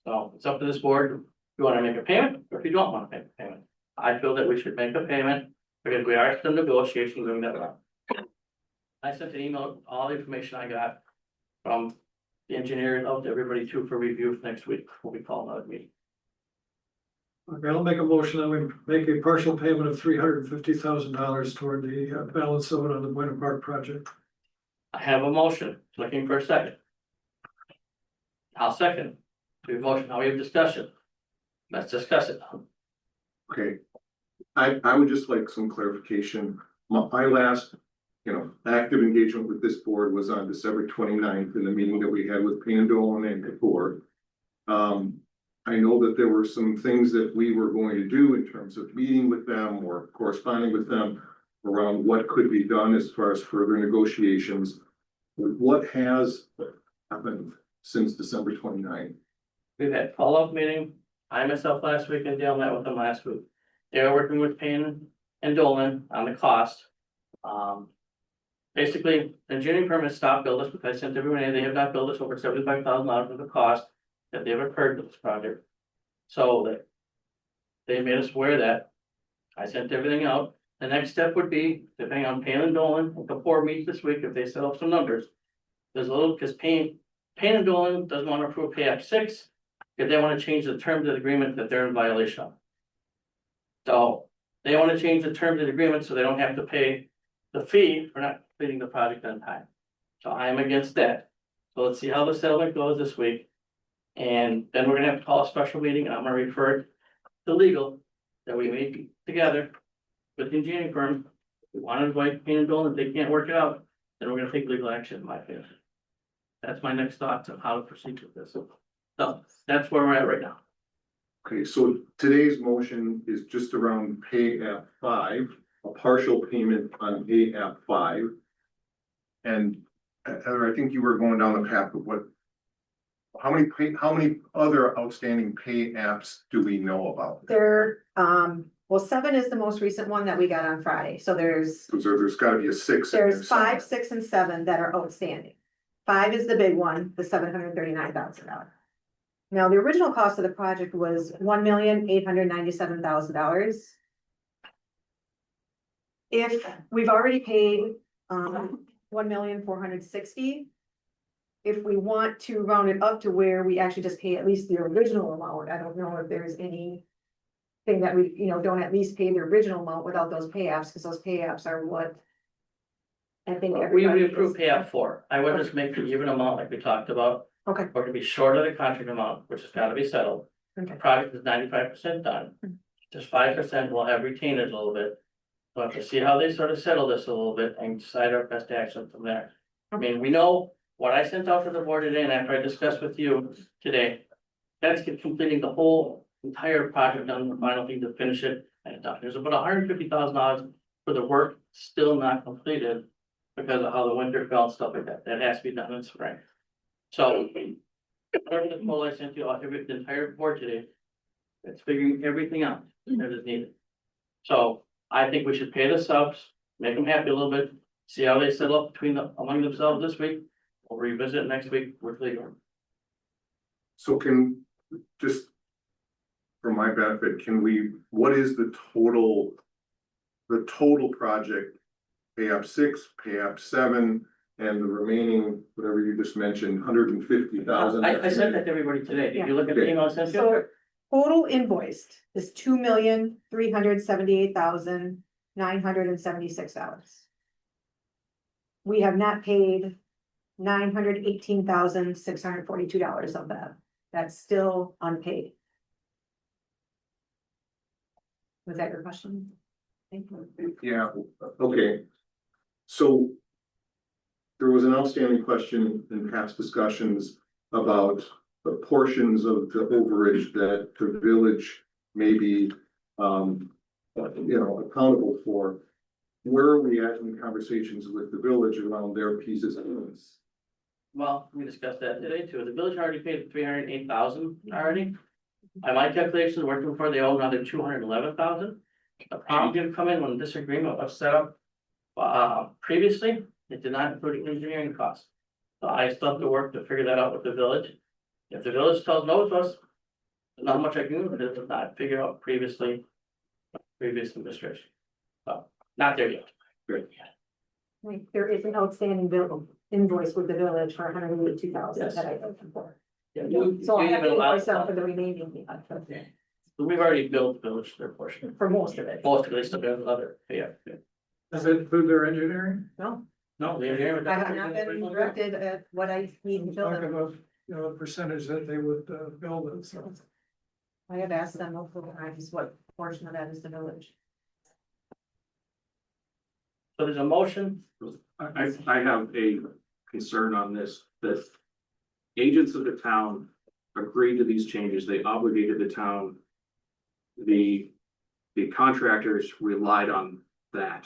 So it's up to this board, if you wanna make a payment, or if you don't wanna make a payment. I feel that we should make a payment, because we are still negotiating doing that. I sent an email, all the information I got from the engineer and out to everybody too for review for next week, before we call another meeting.
Okay, I'll make a motion that we make a partial payment of $350,000 toward the balance of it on the Buena Park project.
I have a motion, looking for a second. I'll second. We have a motion, now we have discussion. Let's discuss it.
Okay. I would just like some clarification. My last, active engagement with this board was on December 29th in the meeting that we had with Payne and Dolan and Kapor. I know that there were some things that we were going to do in terms of meeting with them or corresponding with them around what could be done as far as further negotiations. What has happened since December 29th?
We've had follow-up meeting. I myself last week and Dale met with them last week. They are working with Payne and Dolan on the cost. Basically, the engineering firm has stopped build us because I sent everyone, they have not billed us over $75,000 of the cost that they've incurred with this project. So they made us aware of that. I sent everything out. The next step would be, depending on Payne and Dolan, and Kapor meet this week if they set up some numbers. There's a little, because Payne and Dolan doesn't want to approve pay up 6, if they want to change the terms of the agreement that they're in violation of. So they want to change the terms of the agreement so they don't have to pay the fee for not completing the project on time. So I am against that. So let's see how the settlement goes this week. And then we're gonna have to call a special meeting, and I'm gonna refer it to legal that we meet together with the engineering firm. We want to invite Payne and Dolan, if they can't work it out, then we're gonna take legal action, in my opinion. That's my next thoughts on how to proceed with this. So that's where we're at right now.
Okay, so today's motion is just around pay app 5, a partial payment on pay app 5. And Heather, I think you were going down the path of how many other outstanding pay apps do we know about?
There, 7 is the most recent one that we got on Friday, so there's
There's gotta be a 6. in there
There's 5,
somewhere.
6, and 7 that are outstanding. 5 is the big one, the $739,000. Now, the original cost of the project was $1,897,000. If we've already paid, $1,460,000. If we want to round it up to where we actually just pay at least the original amount, I don't know if there's any thing that we, don't at least pay the original amount without those pay apps, because those pay apps are what I think
We
everybody
approved
is-
pay app 4. I would just make the even amount like we talked about.
Okay.
Or to be short of the contract amount, which has got to be settled.
Okay.
The project is 95% done. Just 5% will have retainers a little bit. We'll have to see how they sort of settle this a little bit and decide our best action from there. I mean, we know what I sent out to the board today and after I discussed with you today. That's completing the whole entire project done, the final thing to finish it and done. There's about $150,000 for the work still not completed. Because of how the winter fell and stuff like that, that has to be done in spring. So. Whatever the poll I sent you out, the entire board today. It's figuring everything out that is needed. So I think we should pay the subs, make them happy a little bit, see how they settle up among themselves this week. We'll revisit it next week with legal.
So can, just for my benefit, can we, what is the total project? Pay up 6, pay up 7, and the remaining, whatever you just mentioned, 150,000.
I sent that to everybody today. Did you look at the email I sent you?
So total invoiced is $2,378,976. We have not paid $918,642 of that. That's still unpaid. Was that your question? Thank you.
Yeah, okay. So there was an outstanding question in past discussions about the portions of the overage that the village may be, accountable for. Where are we at in conversations with the village around their pieces of this?
Well, we discussed that today too. The village already paid $308,000 already. By my calculations, working before they owe another $211,000. The problem did come in when this agreement was set up. Previously, it did not include engineering costs. So I still have to work to figure that out with the village. If the village tells no to us, there's not much I can do, but it was not figured out previous administration. So, not there yet.
Good.
Like, there is an outstanding bill invoice with the village for $182,000
Yes.
that I owe them for.
Yeah,
So I
you
have to
even allowed-
invoice out for the remaining,
We've already billed the village their portion.
for most of it.
Most of it, they still have other, yeah.
Does it include their engineering?
No,
No, the engineering.
I have not been directed at what I need to bill them.
about, the percentage that they would, build it, so.
I have asked them multiple times what portion of that is the village.
So there's a motion.
I have a concern on this, that agents of the town agreed to these changes, they obligated the town. The contractors relied on that.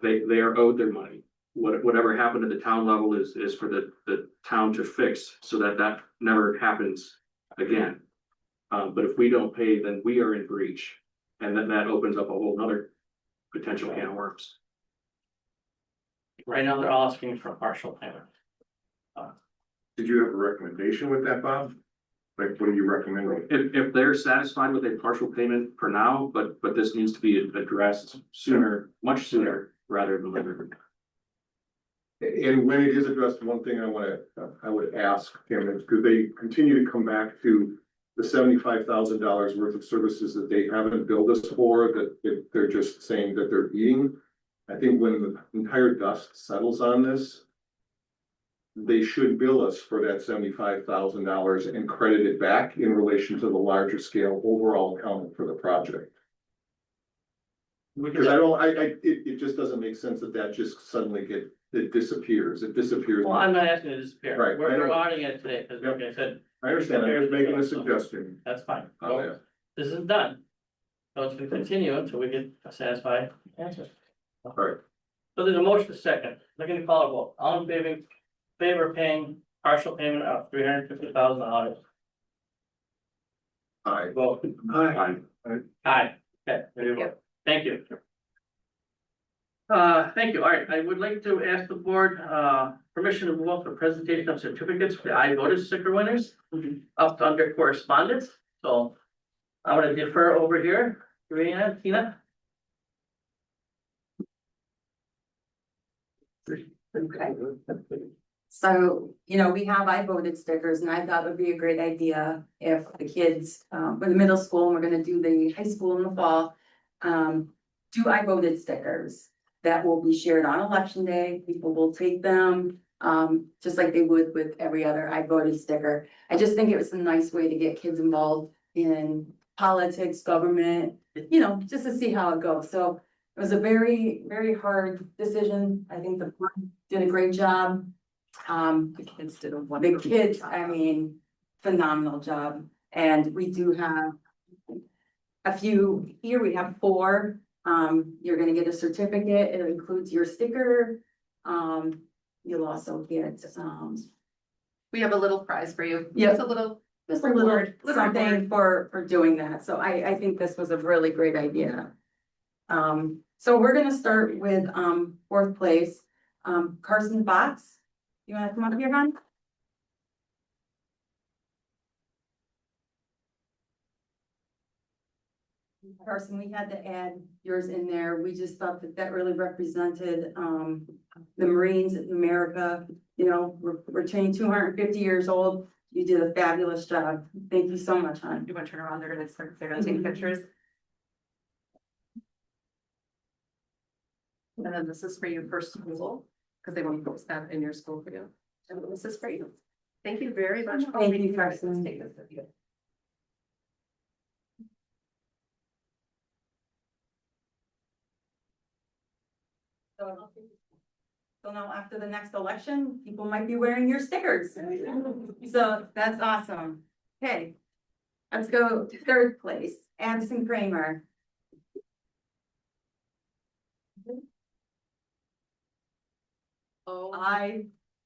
They are owed their money. Whatever happened at the town level is for the town to fix so that that never happens again. But if we don't pay, then we are in breach, and then that opens up a whole nother potential can of worms.
Right now, they're all asking for a partial payment.
Did you have a recommendation with that, Bob? Like, what do you recommend?
If they're satisfied with a partial payment for now, but this needs to be addressed sooner, much sooner, rather than later.
And when it is addressed, one thing I would ask him is, could they continue to come back to the $75,000 worth of services that they haven't billed us for, that they're just saying that they're eating? I think when the entire dust settles on this, they should bill us for that $75,000 and credit it back in relation to the larger scale overall account for the project. Because it just doesn't make sense that just suddenly it disappears. It disappears.
Well, I'm not asking it to disappear.
Right, I
We're
know.
auditing it today, because like I said,
I understand. I'm just making a suggestion.
that's fine.
Oh, yeah.
This is done. So it's gonna continue until we get a satisfied answer.
All right.
So there's a motion to second. Looking to call a vote. All in favor of paying partial payment of $350,000.
Aye.
Vote.
Aye.
Aye. Okay, there you go. Thank you. Thank you. All right, I would like to ask the board, permission to move up the presentation of certificates for the I voted sticker winners up under correspondence. So I'm gonna defer over here. Tina?
Okay. So, we have I voted stickers and I thought it would be a great idea if the kids, for the middle school, and we're gonna do the high school in the fall. Do I voted stickers that will be shared on election day. People will take them, just like they would with every other I voted sticker. I just think it was a nice way to get kids involved in politics, government, just to see how it goes. So It was a very, very hard decision. I think the board did a great job.
The kids did a
The
wonderful
kids,
job.
I mean, phenomenal job. And we do have a few here. We have 4. You're gonna get a certificate. It includes your sticker. You'll also get,
We have a little prize for you.
Yeah.
Just a little.
just a little
Reward, little
something
reward.
for doing that. So I think this was a really great idea. So we're gonna start with, 4th place, Carson Box. You wanna come up here, hon? Carson, we had to add yours in there. We just thought that that really represented, the Marines in America. You know, we're turning 250 years old. You did a fabulous job. Thank you so much, hon.
You want to turn around? They're gonna take pictures. And then this is for you for school, because they want to post that in your school for you. And this is for you. Thank you very much.
Thank you, Carson.
Take this with you.
So now after the next election, people might be wearing your stickers. So that's awesome. Okay. Let's go to 3rd place, Addison Kramer.
Oh,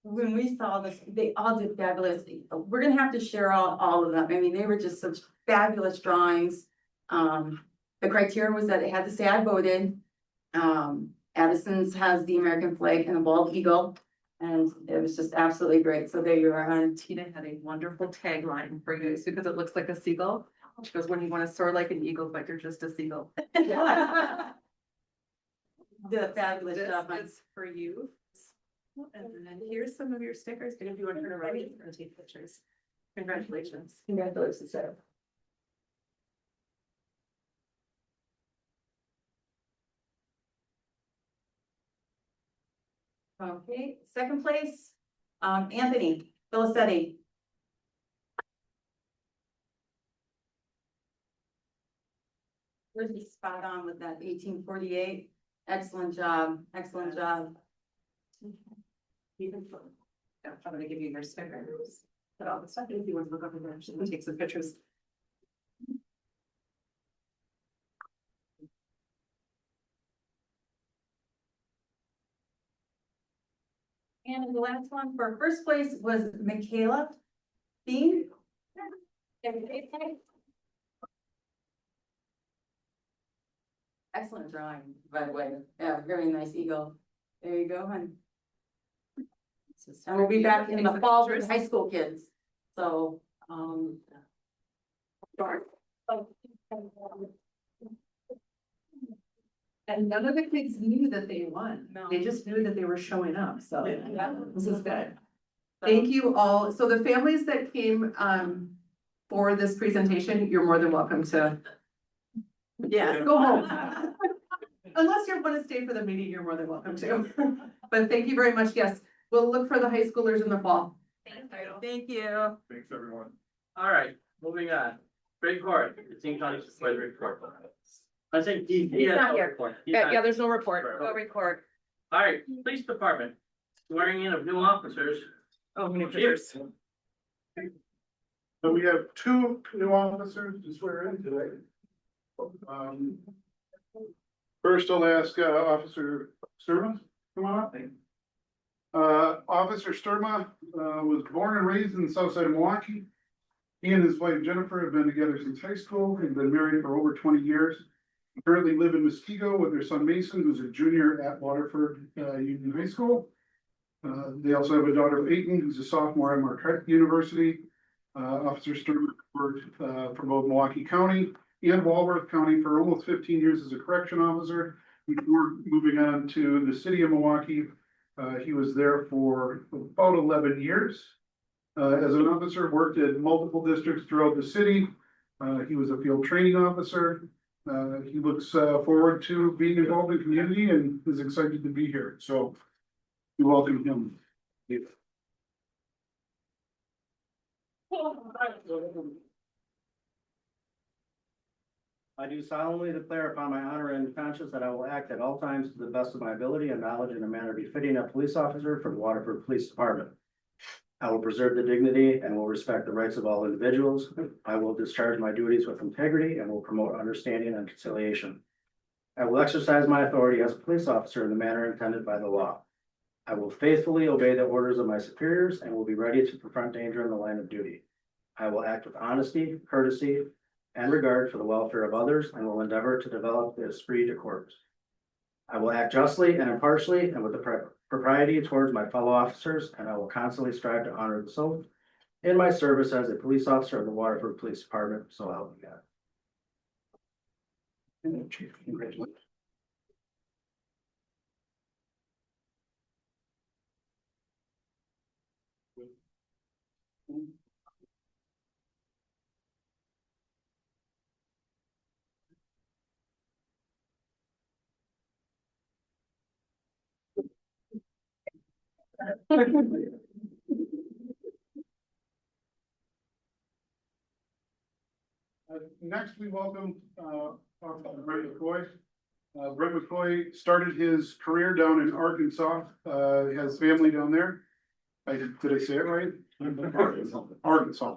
When we saw this, they all did fabulous. We're gonna have to share all of them. I mean, they were just such fabulous drawings. The criteria was that it had to say I voted. Addison's has the American flag and a bald eagle, and it was just absolutely great. So there you are, hon.
Tina had a wonderful tagline for you because it looks like a seagull. She goes, when you want to soar like an eagle, but you're just a seagull.
Did a fabulous
This
job, hon.
is for you. And then here's some of your stickers. And if you want to turn around, you can take pictures. Congratulations.
Congratulations, Sarah. Okay, 2nd place, Anthony Filicetti. Really spot on with that 1848. Excellent job, excellent job.
Yeah, I'm gonna give you your stickers. Put all the stuff in if you want to look over there. She can take some pictures.
And the last one for 1st place was Michaela Bean. Excellent drawing, by the way. Yeah, very nice eagle. There you go, hon. And we'll be back in the fall with high school kids. So,
And none of the kids knew that they won.
No.
They just knew that they were showing up, so this is good. Thank you all. So the families that came for this presentation, you're more than welcome to
yeah.
go home. Unless you want to stay for the meeting, you're more than welcome to. But thank you very much. Yes, we'll look for the high schoolers in the fall.
Thank you.
Thanks, everyone.
All right, moving on. Great court, King County Supervisory Court. I think he has
not
no
here.
report. He's not-
Yeah, there's no report.
No
record.
All right, police department, swearing in of new officers.
Oh, many
Chief.
So we have 2 new officers to swear in today. First, I'll ask Officer Sturma, come on up. Officer Sturma was born and raised in the south side of Milwaukee. He and his wife Jennifer have been together since high school and been married for over 20 years. Currently live in Muskego with their son Mason, who's a junior at Waterford Union High School. They also have a daughter, Peyton, who's a sophomore at Marquette University. Officer Sturman worked for both Milwaukee County and Walworth County for almost 15 years as a correction officer. Before moving on to the city of Milwaukee, he was there for about 11 years. As an officer, worked in multiple districts throughout the city. He was a field training officer. He looks forward to being involved in the community and is excited to be here. So we welcome him.
I do solemnly declare upon my honor and conscience that I will act at all times to the best of my ability and knowledge in a manner befitting a police officer for the Waterford Police Department. I will preserve the dignity and will respect the rights of all individuals. I will discharge my duties with integrity and will promote understanding and conciliation. I will exercise my authority as a police officer in the manner intended by the law. I will faithfully obey the orders of my superiors and will be ready to confront danger in the line of duty. I will act with honesty, courtesy, and regard for the welfare of others and will endeavor to develop the esprit de corps. I will act justly and impartially and with the propriety towards my fellow officers, and I will constantly strive to honor the oath in my service as a police officer of the Waterford Police Department, so help me God. And Chief, congratulations.
Next, we welcome, Brett McCoy. Brett McCoy started his career down in Arkansas, has family down there. Did I say it right? Arkansas.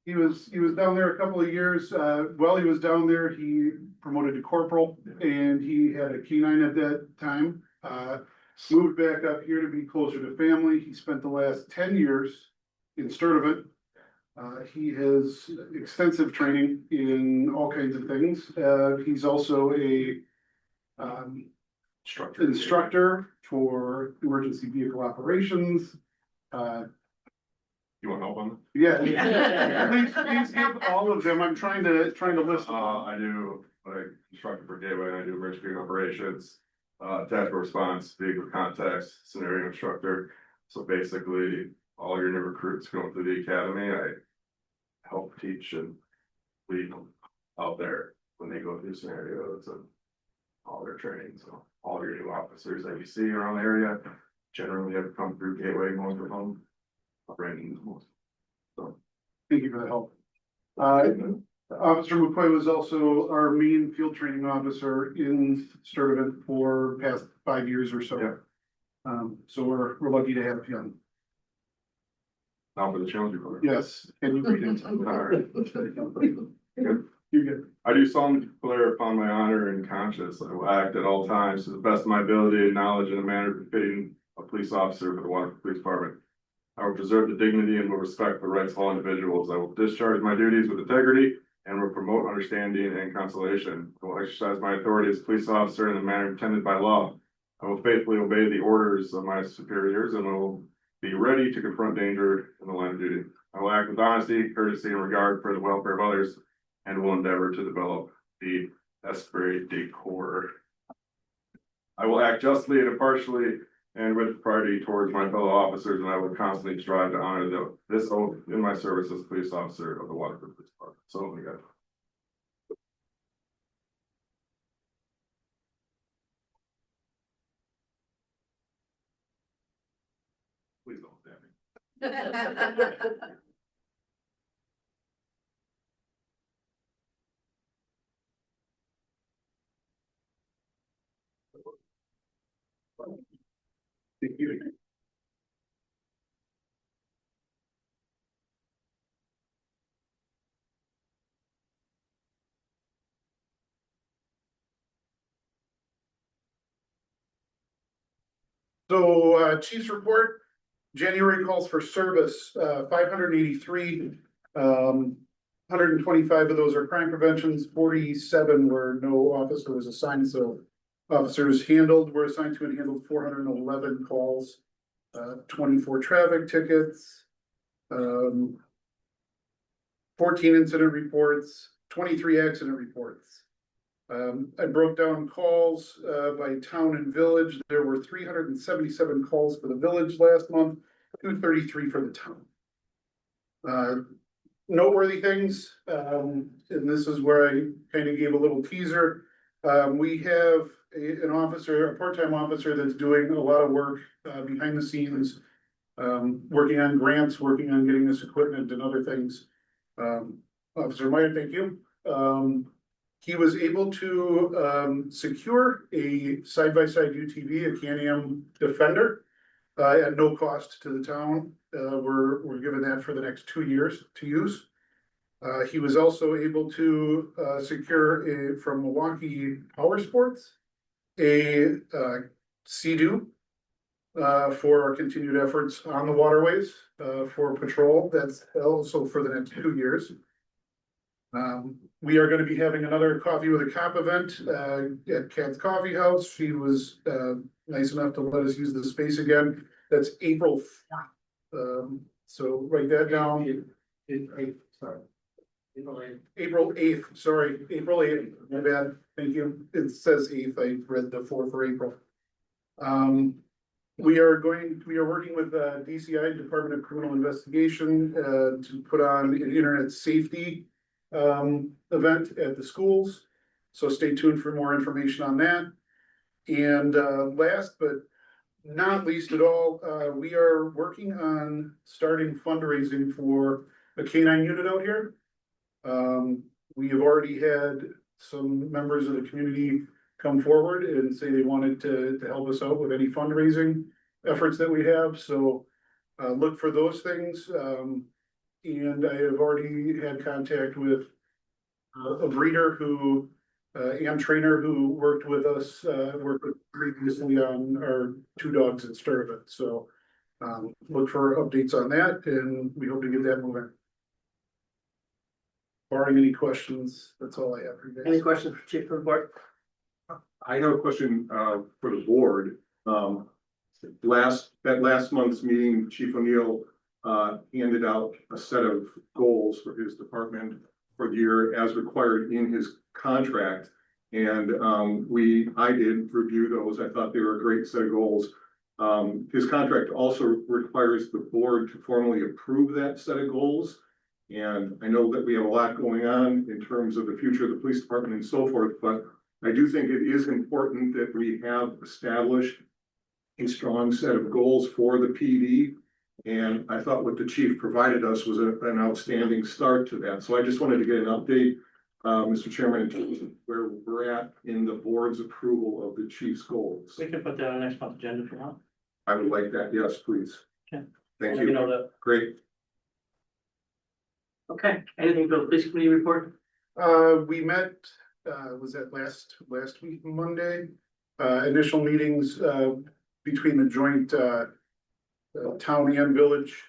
He was down there a couple of years. While he was down there, he promoted to corporal and he had a K-9 at that time. Moved back up here to be closer to family. He spent the last 10 years in Sturtevant. He has extensive training in all kinds of things. He's also a instructor for emergency vehicle operations.
You want help on
Yeah. Please give all of them. I'm trying to list.
I do like instructor for Gateway, I do emergency vehicle operations, tactical response, vehicle contacts, scenario instructor. So basically, all your new recruits going through the academy, I help teach and lead them out there when they go through scenarios and all their training. So all your new officers that you see around the area generally have come through Gateway, most of them. Brandon most. So
Thank you for the help. Officer McCoy was also our main field training officer in Sturtevant for past 5 years or so.
Yeah.
So we're lucky to have him.
now for the challenge report.
Yes, can you read it?
All right.
You're good.
I do solemnly declare upon my honor and conscience that I will act at all times to the best of my ability and knowledge in a manner befitting a police officer for the Waterford Police Department. I will preserve the dignity and will respect the rights of all individuals. I will discharge my duties with integrity and will promote understanding and conciliation. I will exercise my authority as a police officer in the manner intended by law. I will faithfully obey the orders of my superiors and will be ready to confront danger in the line of duty. I will act with honesty, courtesy, and regard for the welfare of others, and will endeavor to develop the esprit de corps. I will act justly and impartially and with priority towards my fellow officers, and I will constantly strive to honor this oath in my service as a police officer of the Waterford Police Department. So, we got. Please don't stab me.
Thank you. So, Chief's report, January calls for service, 583. 125 of those are crime preventions, 47 where no officer was assigned, so officers were assigned to and handled 411 calls, 24 traffic tickets, 14 incident reports, 23 accident reports. I broke down calls by town and village. There were 377 calls for the village last month, 233 for the town. Noteworthy things, and this is where I kind of gave a little teaser. We have a part-time officer that's doing a lot of work behind the scenes, working on grants, working on getting this equipment and other things.
Officer Meyer, thank you. He was able to secure a side-by-side UTV, a Can-Am Defender, at no cost to the town. We're given that for the next 2 years to use. He was also able to secure from Milwaukee Power Sports a Sea-Doo for our continued efforts on the waterways for patrol. That's also for the next 2 years. We are gonna be having another Coffee with a Cop event at Cat's Coffee House. She was nice enough to let us use the space again. That's April 4th. So write that down. April 8th, sorry, April 8th, my bad, thank you. It says 8th, I read the 4th for April. We are working with DCI, Department of Criminal Investigation, to put on an internet safety event at the schools. So stay tuned for more information on that. And last but not least at all, we are working on starting fundraising for a canine unit out here. We have already had some members of the community come forward and say they wanted to help us out with any fundraising efforts that we have. So look for those things. And I have already had contact with a breeder who, and trainer who worked with us, worked with previously on our 2 dogs in Sturban. So look for updates on that, and we hope to get that moving. Barring any questions, that's all I have for you guys.
Any questions for Chief report?
I have a question for the board. Last month's meeting, Chief O'Neill handed out a set of goals for his department for the year as required in his contract. And I did review those. I thought they were a great set of goals. His contract also requires the board to formally approve that set of goals. And I know that we have a lot going on in terms of the future of the police department and so forth, but I do think it is important that we have established a strong set of goals for the PD. And I thought what the chief provided us was an outstanding start to that. So I just wanted to get an update, Mr. Chairman, in terms of where we're at in the board's approval of the chief's goals.
We can put that on next month's agenda for now.
I would like that. Yes, please.
Okay.
Thank
Let me know
you.
that.
Great.
Okay, anything for the police committee report?
We met, was that last week, Monday? Initial meetings, between the joint, town and village,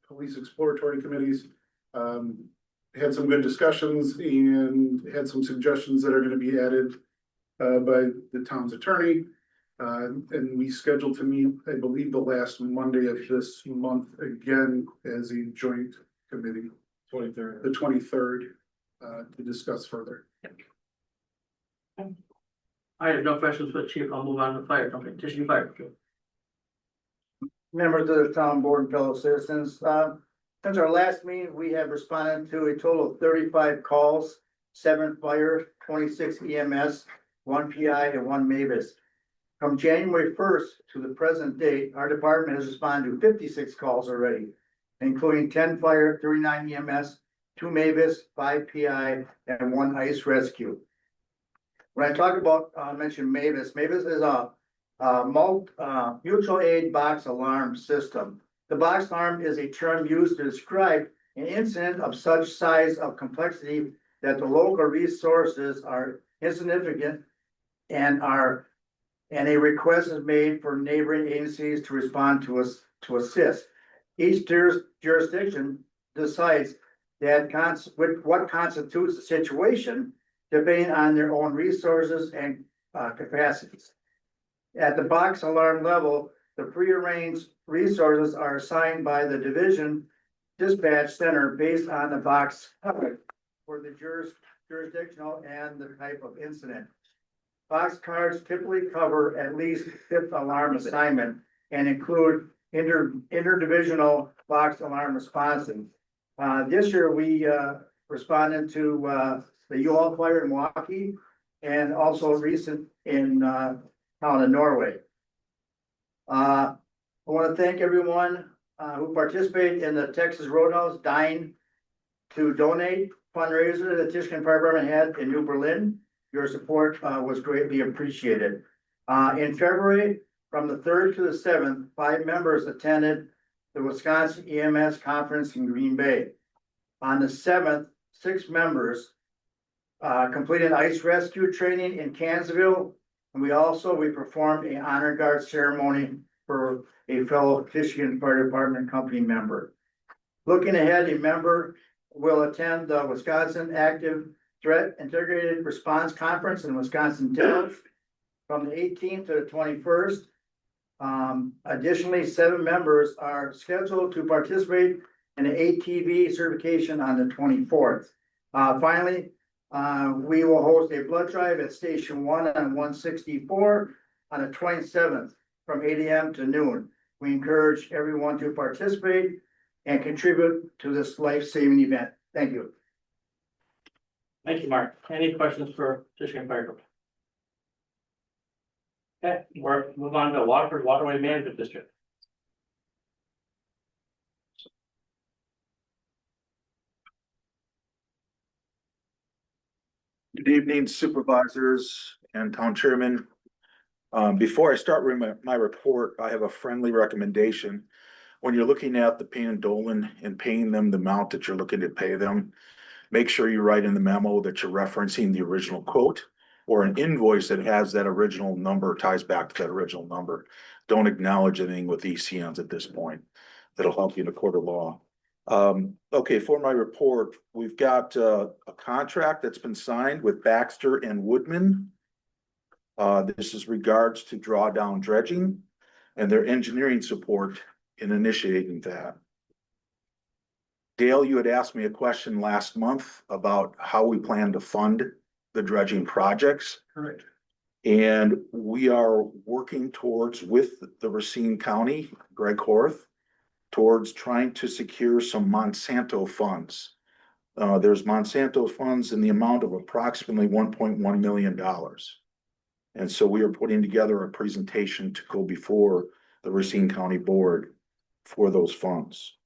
police exploratory committees. Had some good discussions and had some suggestions that are gonna be added, by the town's attorney. And we scheduled to meet, I believe, the last Monday of this month again as a joint committee. 23rd. The 23rd, to discuss further.
I have no questions for the chief. I'll move on to the fire company, Tishie Fire.
Members of the town board and fellow citizens, since our last meeting, we have responded to a total of 35 calls, 7 fire, 26 EMS, 1 PI and 1 Mavis. From January 1st to the present date, our department has responded to 56 calls already, including 10 fire, 39 EMS, 2 Mavis, 5 PI, and 1 ice rescue. When I talk about, mention Mavis is a mutual aid box alarm system. The box alarm is a term used to describe an incident of such size of complexity that the local resources are insignificant and a request is made for neighboring agencies to respond to us to assist. Each jurisdiction decides that what constitutes a situation depending on their own resources and capacities. At the box alarm level, the prearranged resources are assigned by the division dispatch center based on the box coverage for the jurisdictional and the type of incident. Box cards typically cover at least 5th alarm assignment and include interdivisional box alarm responses. This year we responded to the U-Haul fire in Milwaukee and also recent in town of Norway. I want to thank everyone who participated in the Texas Roadhouse Dine to Donate fundraiser that Tischken Fire Department had in New Berlin. Your support was greatly appreciated. In February, from the 3rd to the 7th, 5 members attended the Wisconsin EMS conference in Green Bay. On the 7th, 6 members completed ice rescue training in Kansasville. And we performed an honor guard ceremony for a fellow Tischken Fire Department company member. Looking ahead, a member will attend the Wisconsin Active Threat Integrated Response Conference in Wisconsin Dells from the 18th to the 21st. Additionally, 7 members are scheduled to participate in an ATV certification on the 24th. Finally, we will host a blood drive at Station 1 on 164 on the 27th from 8 AM to noon. We encourage everyone to participate and contribute to this life-saving event. Thank you.
Thank you, Mark. Any questions for Tischken Fire Department? Okay, we're move on to Waterford Waterway Management District.
Good evening, supervisors and town chairman. Before I start with my report, I have a friendly recommendation. When you're looking at the Payne and Dolan and paying them the amount that you're looking to pay them, make sure you write in the memo that you're referencing the original quote or an invoice that has that original number, ties back to that original number. Don't acknowledge anything with ECNs at this point. That'll help you in a court of law. Okay, for my report, we've got a contract that's been signed with Baxter and Woodman. This is regards to drawdown dredging and their engineering support in initiating that. Dale, you had asked me a question last month about how we plan to fund the dredging projects.
Correct.
And we are working towards, with the Racine County, Greg Horth, towards trying to secure some Monsanto funds. There's Monsanto funds in the amount of approximately $1.1 million. And so we are putting together a presentation to go before the Racine County Board for those funds.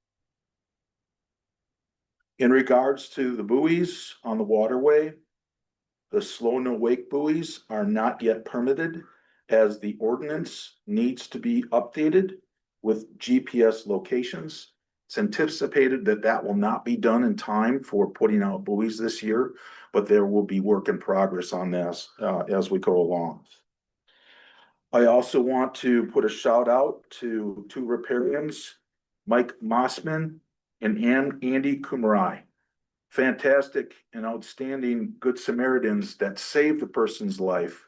In regards to the buoys on the waterway, the slow no wake buoys are not yet permitted as the ordinance needs to be updated with GPS locations. It's anticipated that that will not be done in time for putting out buoys this year, but there will be work in progress on this as we go along. I also want to put a shout out to 2 riparians, Mike Mossman and Andy Kumarai. Fantastic and outstanding Good Samaritans that saved a person's life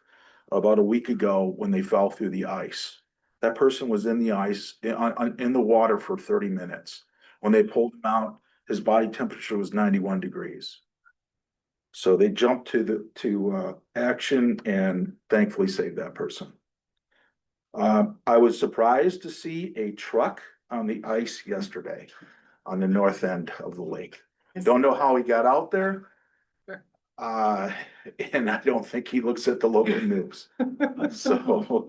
about a week ago when they fell through the ice. That person was in the ice, in the water for 30 minutes. When they pulled him out, his body temperature was 91 degrees. So they jumped to action and thankfully saved that person. I was surprised to see a truck on the ice yesterday on the north end of the lake. Don't know how he got out there. And I don't think he looks at the local news. So,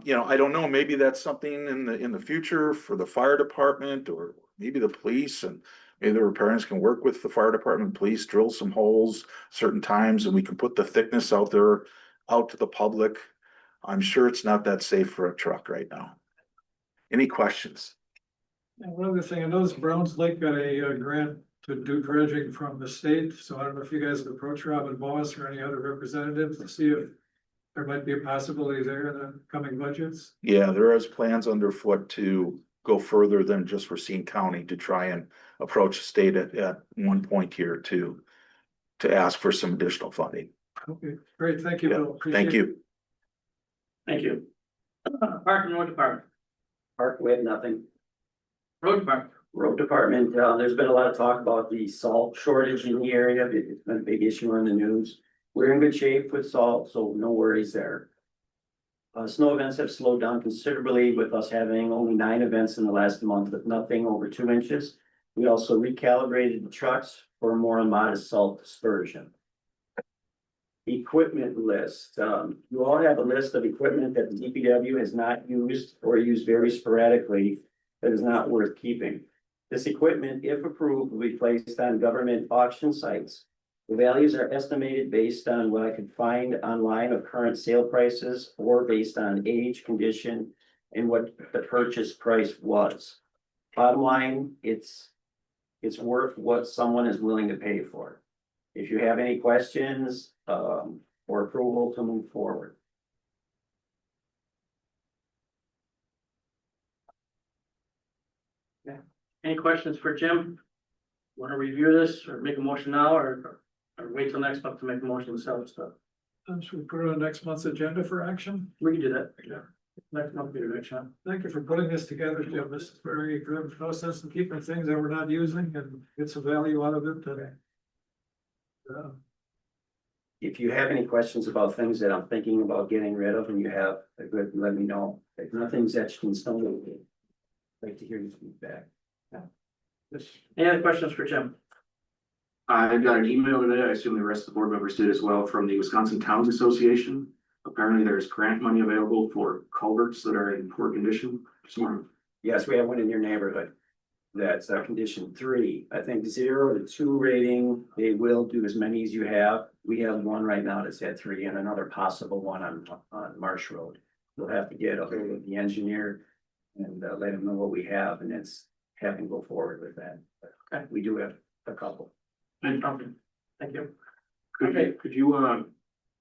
you know, I don't know, maybe that's something in the future for the fire department or maybe the police, and maybe the riparians can work with the fire department, police, drill some holes certain times, and we can put the thickness out there, out to the public. I'm sure it's not that safe for a truck right now. Any questions?
And one other thing, I noticed Browns Lake got a grant to do dredging from the state, so I don't know if you guys have approached Robin Boss or any other representatives to see if there might be a possibility there in the coming budgets.
Yeah, there is plans underfoot to go further than just Racine County to try and approach the state at one point here to ask for some additional funding.
Okay, great, thank you,
Yeah,
Bill. Appreciate
thank
it.
you.
Thank you. Park and Road Department.
Park, we have nothing.
Road Department.
Road department, there's been a lot of talk about the salt shortage in the area. It's been a big issue in the news. We're in good shape with salt, so no worries there. Snow events have slowed down considerably with us having only 9 events in the last month with nothing over 2 inches. We also recalibrated the trucks for a more modest salt dispersion. Equipment list. You all have a list of equipment that the DPW has not used or used very sporadically that is not worth keeping. This equipment, if approved, will be placed on government auction sites. The values are estimated based on what I could find online of current sale prices or based on age, condition, and what the purchase price was. Bottom line, it's worth what someone is willing to pay for. If you have any questions, or approval to move forward.
Any questions for Jim? Want to review this or make a motion now or wait till next month to make a motion to sell the stuff?
Should we put it on next month's agenda for action?
We can do that. Yeah. Next month, be the next time.
Thank you for putting this together, Jim. This is very good. No sense in keeping things that we're not using and get some value out of it today.
If you have any questions about things that I'm thinking about getting rid of and you have a good, let me know. If nothing's etched in stone, I'd like to hear your feedback.
Any other questions for Jim?
I got an email today, I assume the rest of the board members did as well, from the Wisconsin Towns Association. Apparently there's grant money available for culverts that are in poor condition.
Yes, we have one in your neighborhood. That's condition 3. I think 0 to 2 rating, they will do as many as you have. We have one right now that's at 3 and another possible one on Marsh Road. We'll have to get a hold of the engineer and let him know what we have and it's have him go forward with that.
Okay.
We do have a couple.
Thank you.
Could you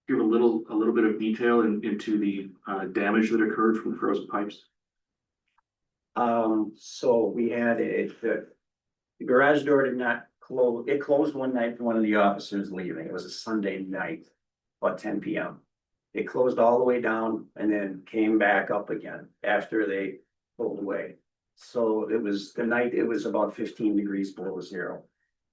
give a little bit of detail into the damage that occurred from the frozen pipes?
So we had the garage door did not close. It closed one night for one of the officers leaving. It was a Sunday night, about 10 p.m. It closed all the way down and then came back up again after they pulled away. So it was the night, it was about 15 degrees below 0.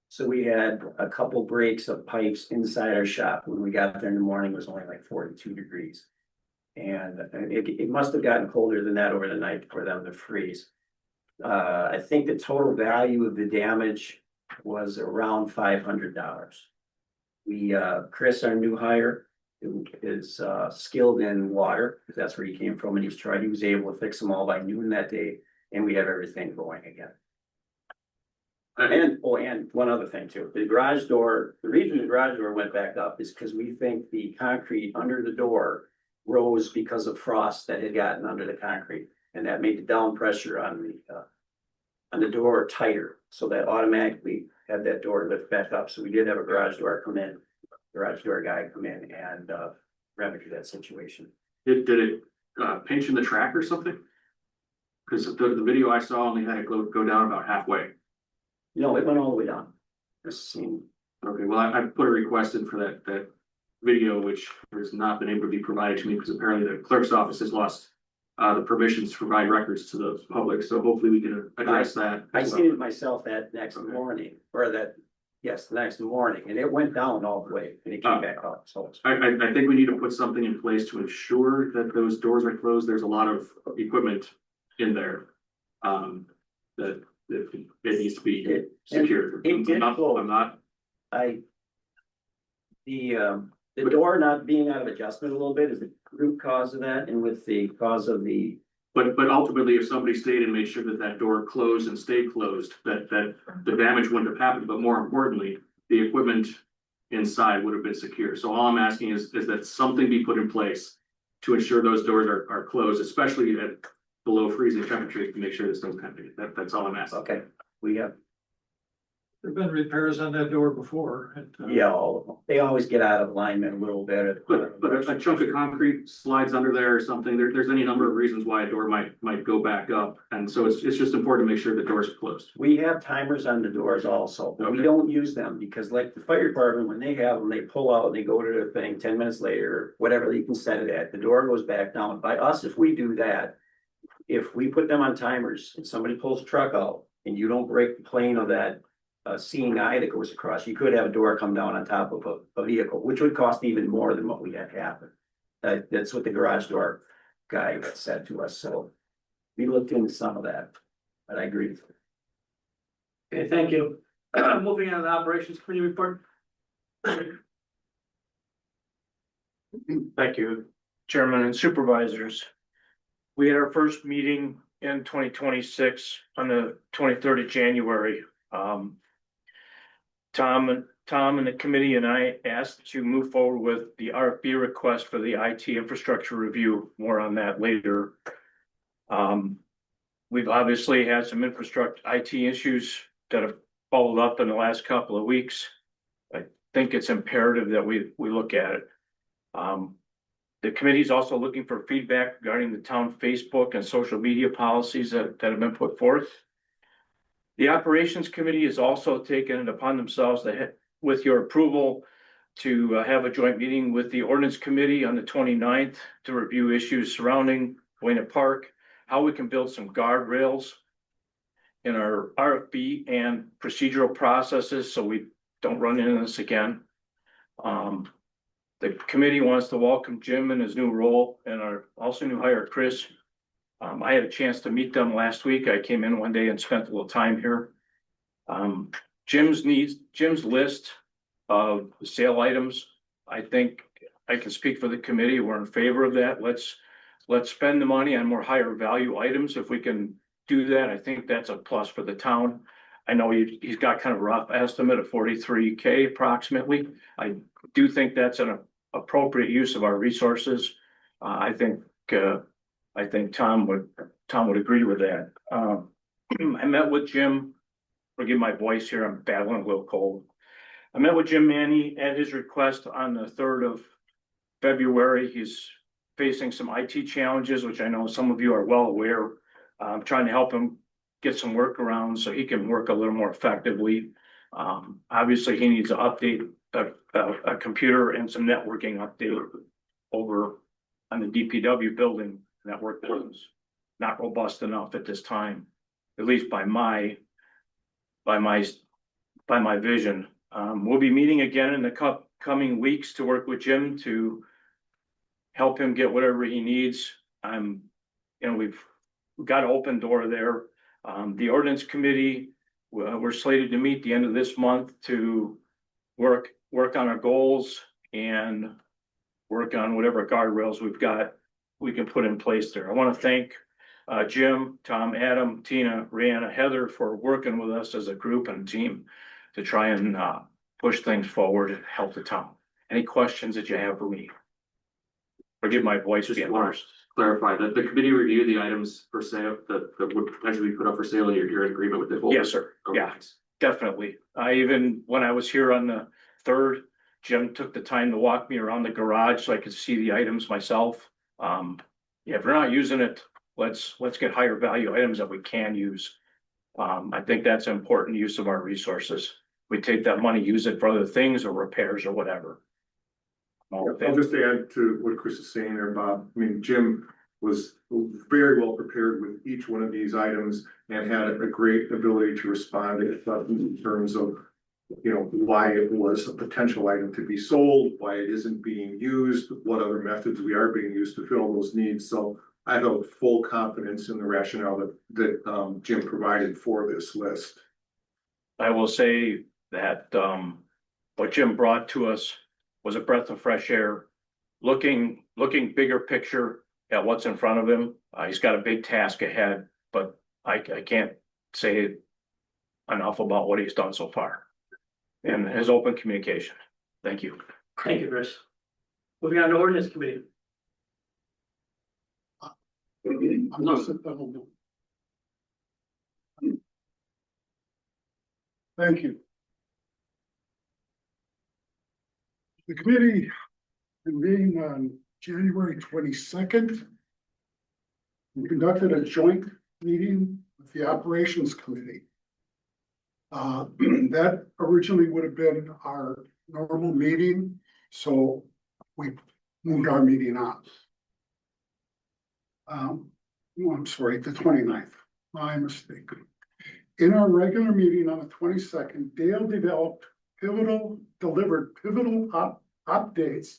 So we had a couple breaks of pipes inside our shop. When we got there in the morning, it was only like 42 degrees. And it must have gotten colder than that over the night for them to freeze. I think the total value of the damage was around $500. Chris, our new hire, who is skilled in water, because that's where he came from, and he was able to fix them all by noon that day, and we have everything going again. And one other thing too, the garage door, the reason the garage door went back up is because we think the concrete under the door rose because of frost that had gotten under the concrete, and that made the down pressure on the door tighter, so that automatically had that door lift back up. So we did have a garage door guy come in and remedy that situation.
Did it pinch in the track or something? Because the video I saw only had it go down about halfway.
No, it went all the way down.
Okay, well, I put a request in for that video, which has not been able to be provided to me because apparently the clerk's office has lost the permissions to provide records to the public. So hopefully we can address that.
I seen it myself that next morning, or the next morning, and it went down all the way and it came back up. So
I think we need to put something in place to ensure that those doors are closed. There's a lot of equipment in there that it needs to be secured.
The door not being out of adjustment a little bit is the root cause of that, and with the cause of the.
But ultimately, if somebody stayed and made sure that door closed and stayed closed, that the damage wouldn't have happened, but more importantly, the equipment inside would have been secure. So all I'm asking is that something be put in place to ensure those doors are closed, especially at below freezing temperature, to make sure this doesn't happen. That's all I'm asking.
Okay, we have.
There've been repairs on that door before.
Yeah, all of them. They always get out of alignment a little bit.
But a chunk of concrete slides under there or something, there's any number of reasons why a door might go back up. And so it's just important to make sure the doors are closed.
We have timers on the doors also, but we don't use them because like the fire department, when they have them, they pull out and they go to their thing 10 minutes later, whatever you can set it at, the door goes back down. By us, if we do that, if we put them on timers and somebody pulls a truck out and you don't break the plane of that seeing eye that goes across, you could have a door come down on top of a vehicle, which would cost even more than what we had happen. That's what the garage door guy had said to us, so we looked into some of that, but I agree with you.
Okay, thank you. Moving on to the operations committee report.
Thank you, Chairman and Supervisors. We had our first meeting in 2026 on the 23rd of January. Tom and the committee and I asked to move forward with the RFP request for the IT infrastructure review. More on that later. We've obviously had some infrastructure IT issues that have followed up in the last couple of weeks. I think it's imperative that we look at it. The committee is also looking for feedback regarding the town Facebook and social media policies that have been put forth. The operations committee has also taken it upon themselves to, with your approval, to have a joint meeting with the ordinance committee on the 29th to review issues surrounding Buena Park, how we can build some guardrails in our RFP and procedural processes so we don't run into this again. The committee wants to welcome Jim in his new role and our also new hire, Chris. I had a chance to meet them last week. I came in one day and spent a little time here. Jim's list of sale items, I think I can speak for the committee. We're in favor of that. Let's spend the money on more higher value items. If we can do that, I think that's a plus for the town. I know he's got kind of a rough estimate of 43K approximately. I do think that's an appropriate use of our resources. I think Tom would agree with that. I met with Jim. Forgive my voice here. I'm battling a little cold. I met with Jim Manny at his request on the 3rd of February. He's facing some IT challenges, which I know some of you are well aware. I'm trying to help him get some workarounds so he can work a little more effectively. Obviously, he needs to update a computer and some networking update over on the DPW building. Network was not robust enough at this time, at least by my vision. We'll be meeting again in the coming weeks to work with Jim to help him get whatever he needs. We've got an open door there. The ordinance committee, we're slated to meet the end of this month to work on our goals and work on whatever guardrails we can put in place there. I want to thank Jim, Tom, Adam, Tina, Rihanna, Heather for working with us as a group and team to try and push things forward and help the town. Any questions that you have for me? Forgive my voice being harsh.
Clarify that the committee reviewed the items for sale that would potentially be put up for sale. You're in agreement with the.
Yes, sir. Yeah, definitely. When I was here on the 3rd, Jim took the time to walk me around the garage so I could see the items myself. If we're not using it, let's get higher value items that we can use. I think that's an important use of our resources. We take that money, use it for other things or repairs or whatever.
I'll just add to what Chris is saying there, Bob. I mean, Jim was very well prepared with each one of these items and had a great ability to respond in terms of, why it was a potential item to be sold, why it isn't being used, what other methods we are being used to fill those needs. So I have full confidence in the rationale that Jim provided for this list.
I will say that what Jim brought to us was a breath of fresh air, looking bigger picture at what's in front of him. He's got a big task ahead, but I can't say enough about what he's done so far and his open communication. Thank you.
Thank you, Chris. Moving on to ordinance committee.
Thank you. The committee convened on January 22nd. We conducted a joint meeting with the operations committee. That originally would have been our normal meeting, so we moved our meeting on. I'm sorry, the 29th, my mistake. In our regular meeting on the 22nd, Dale delivered pivotal updates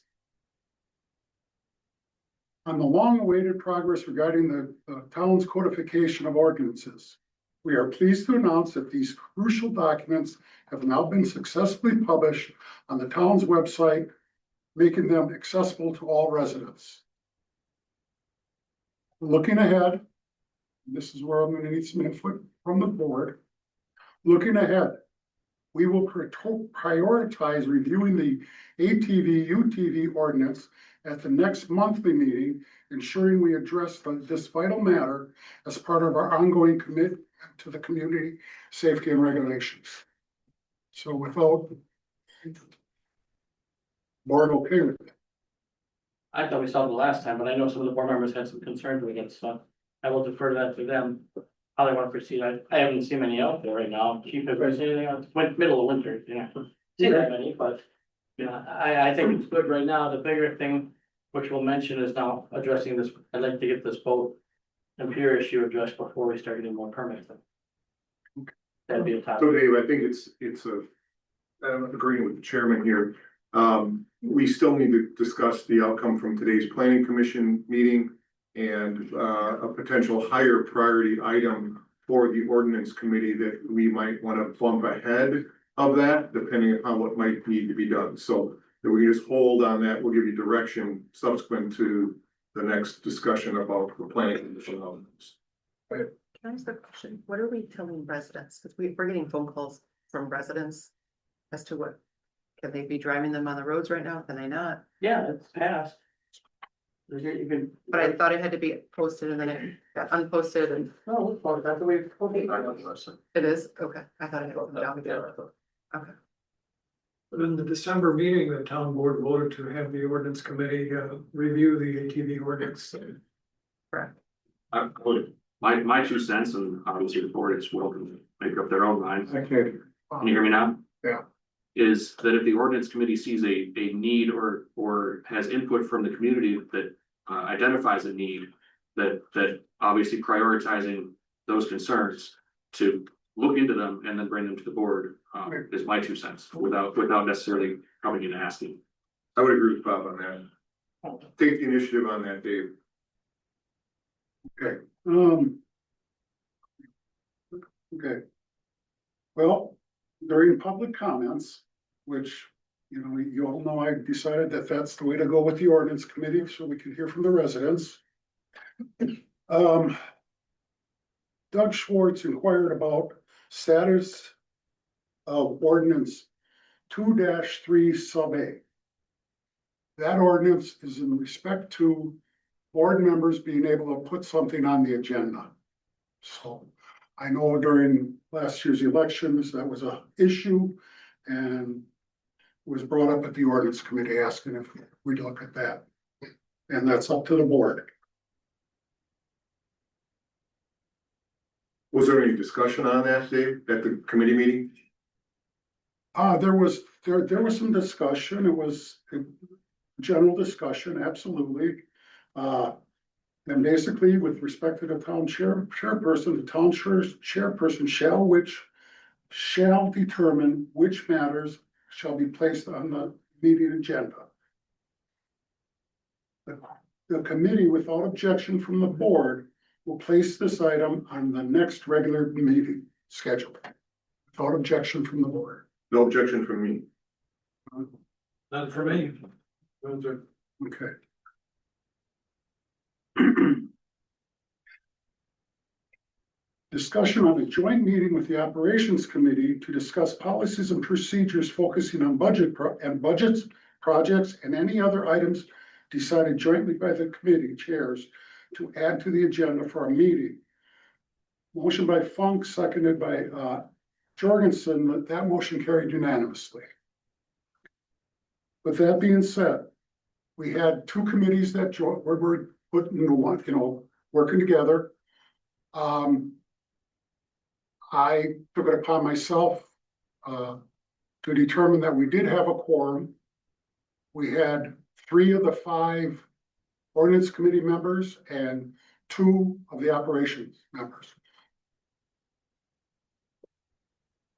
on the long-awaited progress regarding the town's codification of ordinances. We are pleased to announce that these crucial documents have now been successfully published on the town's website, making them accessible to all residents. Looking ahead, this is where I'm gonna need some input from the board. Looking ahead, we will prioritize reviewing the ATV, UTV ordinance at the next monthly meeting, ensuring we address this vital matter as part of our ongoing commitment to the community safety and regulations. So without board okay with it.
I thought we saw it the last time, but I know some of the board members had some concerns with it, so I will defer to that to them. How they wanna proceed, I haven't seen many out there right now, Chief, have you seen anything else, middle of winter, you know, see that many, but. You know, I think it's good right now, the bigger thing, which we'll mention is now addressing this, I'd like to get this boat and pier issue addressed before we start getting more permits. That'd be a top.
So Dave, I think I'm agreeing with the chairman here. We still need to discuss the outcome from today's planning commission meeting and a potential higher priority item for the ordinance committee that we might want to bump ahead of that, depending upon what might need to be done. So if we just hold on that, we'll give you direction subsequent to the next discussion about the planning commission elements.
Can I ask a question? What are we telling residents? Because we're getting phone calls from residents as to what, can they be driving them on the roads right now? Can they not?
Yeah, it's passed. You can.
But I thought it had to be posted and then it got unposted and
No, it's fine, that's the way.
it is, okay, I thought it had come down again. Okay,
But in the December meeting, the town board voted to have the ordinance committee review the ATV ordinance.
correct.
My 2 cents, and obviously the board is welcome to make up their own minds.
Okay.
Can you hear me now?
Yeah.
Is that if the ordinance committee sees a need or has input from the community that identifies a need, that obviously prioritizing those concerns to look into them and then bring them to the board, is my 2 cents, without necessarily coming in and asking.
I would agree with Bob on that. Take the initiative on that, Dave.
Okay. Okay. Well, during public comments, which, you know, you all know, I decided that that's the way to go with the ordinance committee, so we can hear from the residents. Doug Schwartz inquired about status of ordinance 2-3 sub A. That ordinance is in respect to board members being able to put something on the agenda. So I know during last year's elections, that was an issue and was brought up at the ordinance committee asking if we'd look at that. And that's up to the board.
Was there any discussion on that, Dave, at the committee meeting?
There was some discussion. It was a general discussion, absolutely. And basically, with respect to the town chairperson, the town chairperson shall determine which matters shall be placed on the meeting agenda. The committee, without objection from the board, will place this item on the next regular meeting schedule. Without objection from the board.
No objection from me.
Not for me. Okay. Discussion on a joint meeting with the operations committee to discuss policies and procedures focusing on budgets, projects, and any other items decided jointly by the committee chairs to add to the agenda for a meeting. Motion by Funk, seconded by Jorgensen. That motion carried unanimously. With that being said, we had 2 committees that were put into one, working together. I took it upon myself to determine that we did have a quorum. We had 3 of the 5 ordinance committee members and 2 of the operations members.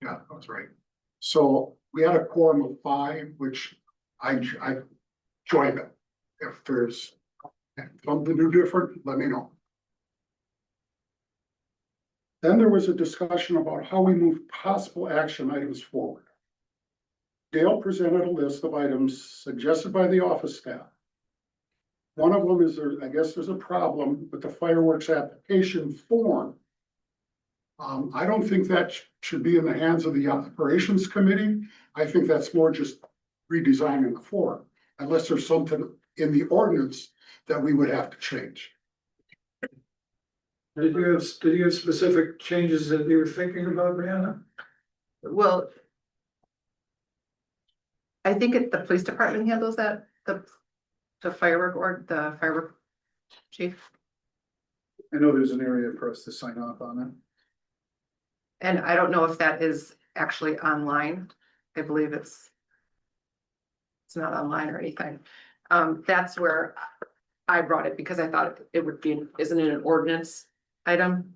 Yeah, that was right. So we had a quorum of 5, which I joined them. If there's something to do different, let me know. Then there was a discussion about how we move possible action items forward. Dale presented a list of items suggested by the office staff. One of them is I guess there's a problem with the fireworks application form. I don't think that should be in the hands of the operations committee. I think that's more just redesigning the form, unless there's something in the ordinance that we would have to change.
Did you have specific changes that you were thinking about, Brianna?
Well, I think the police department handles that, the firework or the firework chief.
I know there's an area for us to sign off on it.
And I don't know if that is actually online. I believe it's not online or anything. That's where I brought it because I thought it would be, isn't it an ordinance item?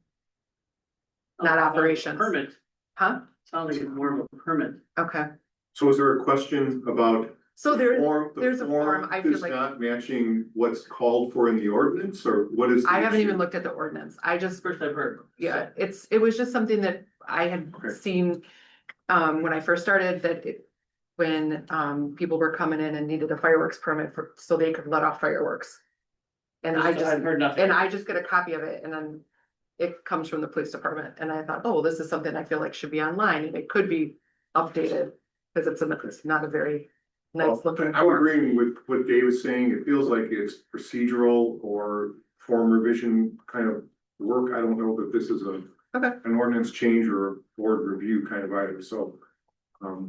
Not operations.
Permit,
Huh?
sounds like it's more of a permit.
Okay,
So is there a question about?
so there's
The
a form, I feel
is
like,
not matching what's called for in the ordinance, or what is? the
I haven't
issue?
even looked at the ordinance. I just,
First I've heard.
yeah, it was just something that I had
Okay.
seen. When I first started when people were coming in and needed a fireworks permit so they could let off fireworks. And I just,
I've heard nothing.
and I just get a copy of it and then it comes from the police department. And I thought, oh, this is something I feel like should be online and it could be updated. Cause it's not a very nice looking.
I'm agreeing with what Dave is saying. It feels like it's procedural or form revision kind of work. I don't know that this is an ordinance change or a board review kind of item, so.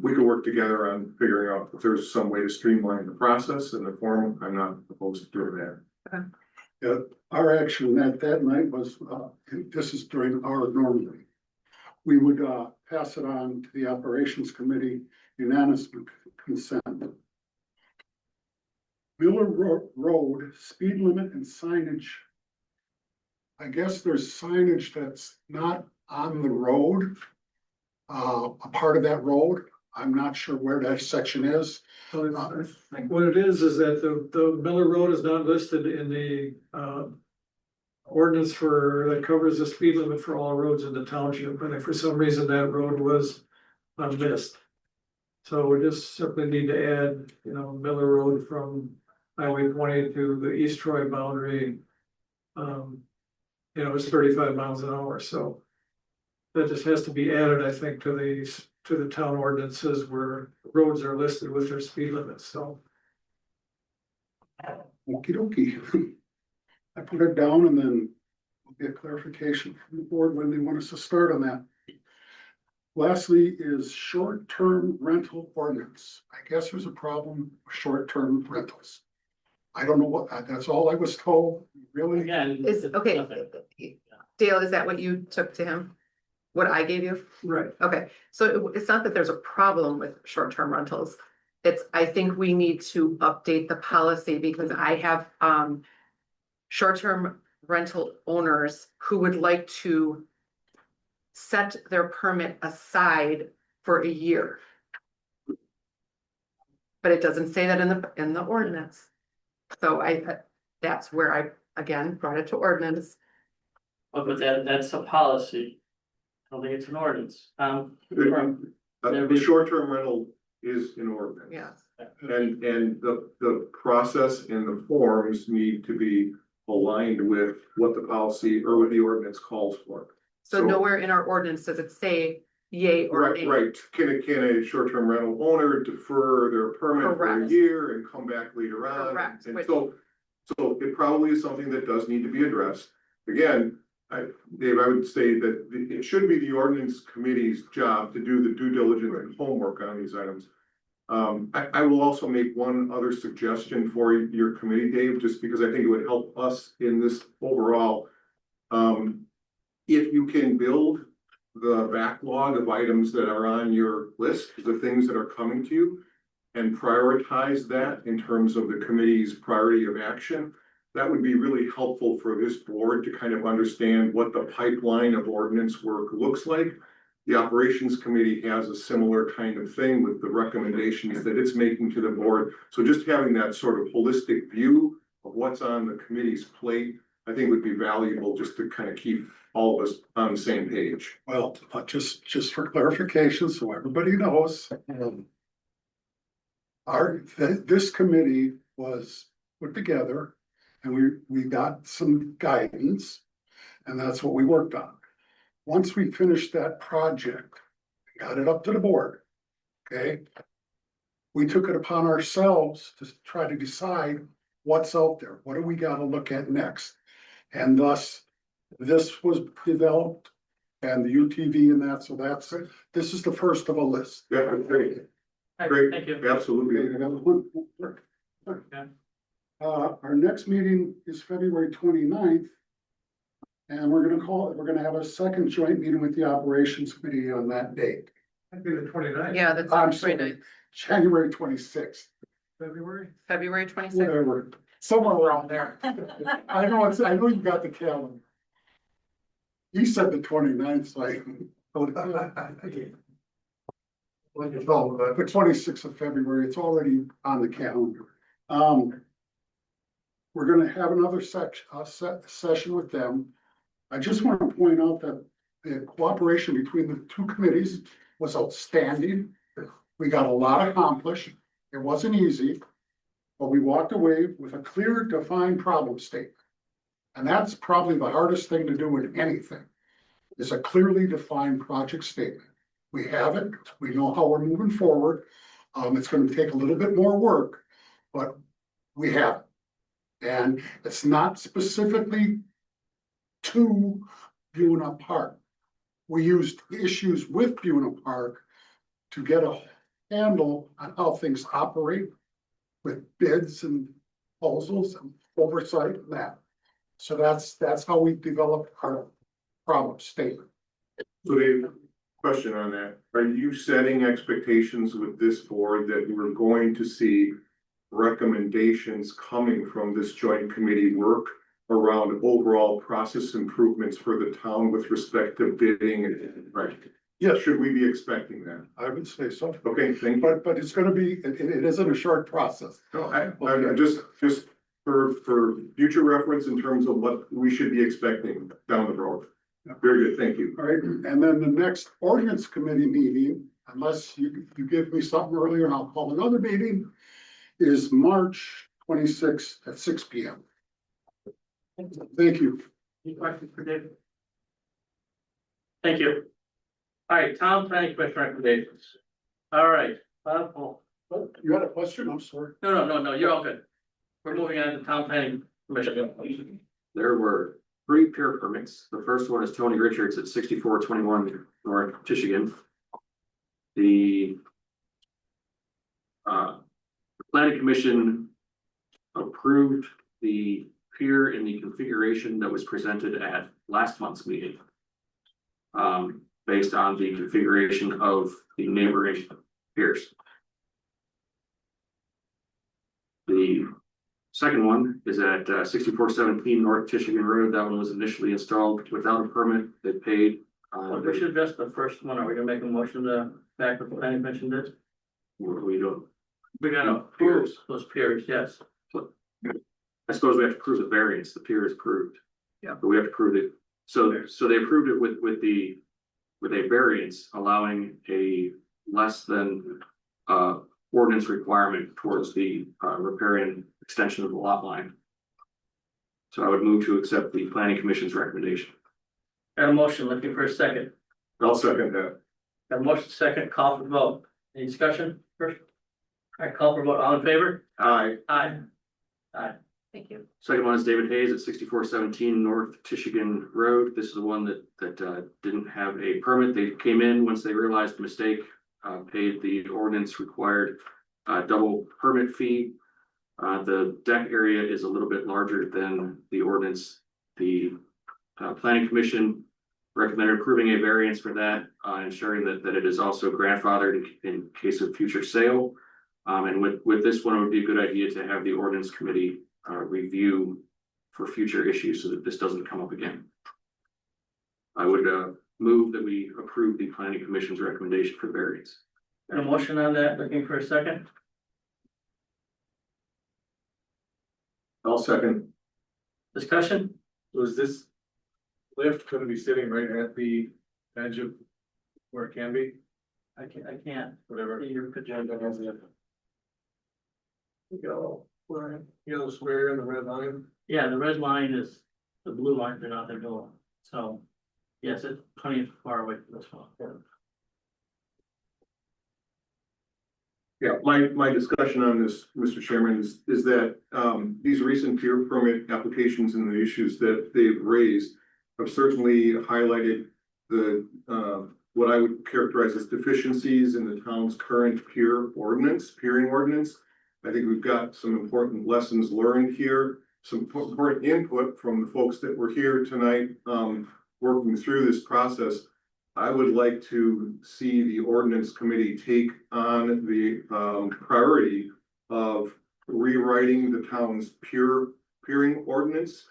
We could work together on figuring out if there's some way to streamline the process and the form. I'm not opposed to doing that.
Yeah, our action that night was, this is during our normally. We would, pass it on to the operations committee, unanimous consent. Miller Road, speed limit and signage. I guess there's signage that's not on the road. A part of that road. I'm not sure where that section is.
So I think what it is that the Miller Road is not listed in the ordinance that covers the speed limit for all roads in the township, and if for some reason that road was missed. So we just simply need to add, Miller Road from Highway 20 to the East Troy boundary. It's 35 miles an hour, so. That just has to be added, I think, to the town ordinances where roads are listed with their speed limits, so.
Okey dokey. I put it down and then will be a clarification from the board when they want us to start on that. Lastly is short-term rental ordinance. I guess there's a problem with short-term rentals. I don't know what, that's all I was told, really.
Again.
Okay, Dale, is that what you took to him? What I gave you?
Right.
Okay, so it's not that there's a problem with short-term rentals. I think we need to update the policy because I have, short-term rental owners who would like to set their permit aside for a year. But it doesn't say that in the ordinance. So that's where I, again, brought it to ordinance.
But that's a policy. I don't think it's an ordinance.
The short-term rental is an ordinance.
Yeah.
And the process and the forms need to be aligned with what the policy or what the ordinance calls for.
So nowhere in our ordinance does it say yay or nay.
Right, can a short-term rental owner defer their permit for a
Correct.
year and come back later on?
Correct.
And so it probably is something that does need to be addressed. Again, Dave, I would say that it should be the ordinance committee's job to do the due diligence and homework on these items. I will also make one other suggestion for your committee, Dave, just because I think it would help us in this overall. If you can build the backlog of items that are on your list, the things that are coming to you, and prioritize that in terms of the committee's priority of action, that would be really helpful for this board to kind of understand what the pipeline of ordinance work looks like. The operations committee has a similar kind of thing with the recommendations that it's making to the board. So just having that sort of holistic view of what's on the committee's plate, I think would be valuable just to kind of keep all of us on the same page.
Well, just for clarification, so everybody knows. This committee was put together and we got some guidance. And that's what we worked on. Once we finished that project, got it up to the board, okay? We took it upon ourselves to try to decide what's out there, what do we gotta look at next? And thus, this was developed and the UTV and that, so this is the first of a list.
Yeah, great, great,
Thank you.
absolutely.
Our next meeting is February 29th. And we're gonna have a second joint meeting with the operations committee on that date.
That'd be the 29th.
Yeah, that's
I'm
on
sorry,
29th.
January 26th,
February?
February 26th.
whatever, somewhere around there. I know you got the calendar. He said the 29th, so I. The 26th of February, it's already on the calendar. We're gonna have another session with them. I just want to point out that the cooperation between the two committees was outstanding. We got a lot accomplished. It wasn't easy, but we walked away with a clear, defined problem statement. And that's probably the hardest thing to do in anything, is a clearly defined project statement. We have it, we know how we're moving forward. It's gonna take a little bit more work, but we have it. And it's not specifically to Buena Park. We used issues with Buena Park to get a handle on how things operate with bids and proposals and oversight and that. So that's how we developed our problem statement.
So Dave, question on that, are you setting expectations with this board that we're going to see recommendations coming from this joint committee work around overall process improvements for the town with respect to bidding and, right?
Yes.
Should we be expecting that?
I would say so.
Okay, thank you.
But it's gonna be, it isn't a short process.
No, I just for future reference in terms of what we should be expecting down the road. Very good, thank you.
All right, and then the next ordinance committee meeting, unless you give me something earlier and I'll call another meeting, is March 26th at 6 p.m. Thank you.
Any questions for David? Thank you. All right, town planning commission recommendations. All right, Paul.
You had a question? I'm sorry.
No, you're all good. We're moving on to town planning commission.
There were 3 pier permits. The first one is Tony Richards at 6421 North Michigan. The planning commission approved the pier in the configuration that was presented at last month's meeting. Based on the configuration of the neighboring piers. The second one is at 6417 North Michigan Road. That one was initially installed without a permit. They paid.
We should address the first one. Are we gonna make a motion to back what the planning commission did?
What are we doing?
We gotta approve those piers, yes.
I suppose we have to prove the variance. The pier is approved.
Yeah.
But we have to prove it. So they approved it with a variance allowing a less than ordinance requirement towards the riparian extension of the lot line. So I would move to accept the planning commission's recommendation.
Got a motion, looking for a second.
I'll second that.
Got a motion second, call for vote. Any discussion first? All right, call for vote. All in favor?
Aye.
Aye. Aye.
Thank you.
Second one is David Hayes at 6417 North Michigan Road. This is the one that didn't have a permit. They came in once they realized the mistake, paid the ordinance required double permit fee. The deck area is a little bit larger than the ordinance. The planning commission recommended approving a variance for that, ensuring that it is also grandfathered in case of future sale. And with this one, it would be a good idea to have the ordinance committee review for future issues so that this doesn't come up again. I would move that we approve the planning commission's recommendation for variance.
Got a motion on that, looking for a second?
I'll second.
Discussion?
Was this lift gonna be sitting right at the edge of where it can be?
I can't.
Whatever.
See your agenda.
Go.
Where, you know, square and the red line?
Yeah, the red line is, the blue line, they're not, they're going, so, yes, it's plenty far away from this one.
Yeah, my discussion on this, Mr. Chairman, is that, these recent peer permit applications and the issues that they've raised have certainly highlighted the, what I would characterize as deficiencies in the town's current peering ordinance. I think we've got some important lessons learned here, some important input from the folks that were here tonight, working through this process. I would like to see the ordinance committee take on the priority of rewriting the town's peering ordinance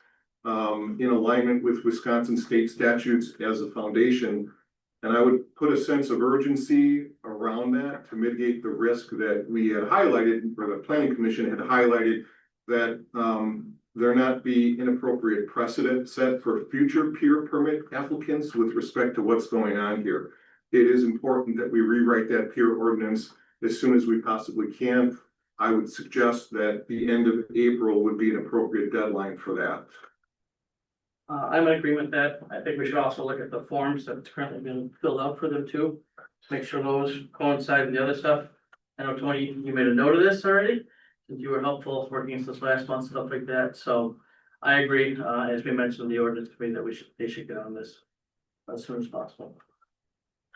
in alignment with Wisconsin state statutes as a foundation. And I would put a sense of urgency around that to mitigate the risk that we had highlighted, or the planning commission had highlighted, that there not be inappropriate precedent set for future peer permit applicants with respect to what's going on here. It is important that we rewrite that peer ordinance as soon as we possibly can. I would suggest that the end of April would be an appropriate deadline for that.
I'm in agreement with that. I think we should also look at the forms that's currently been filled out for them too. Make sure those coincide with the other stuff. I know, Tony, you made a note of this already, since you were helpful working this last month, stuff like that. So I agree, as we mentioned, the ordinance committee, that they should get on this as soon as possible.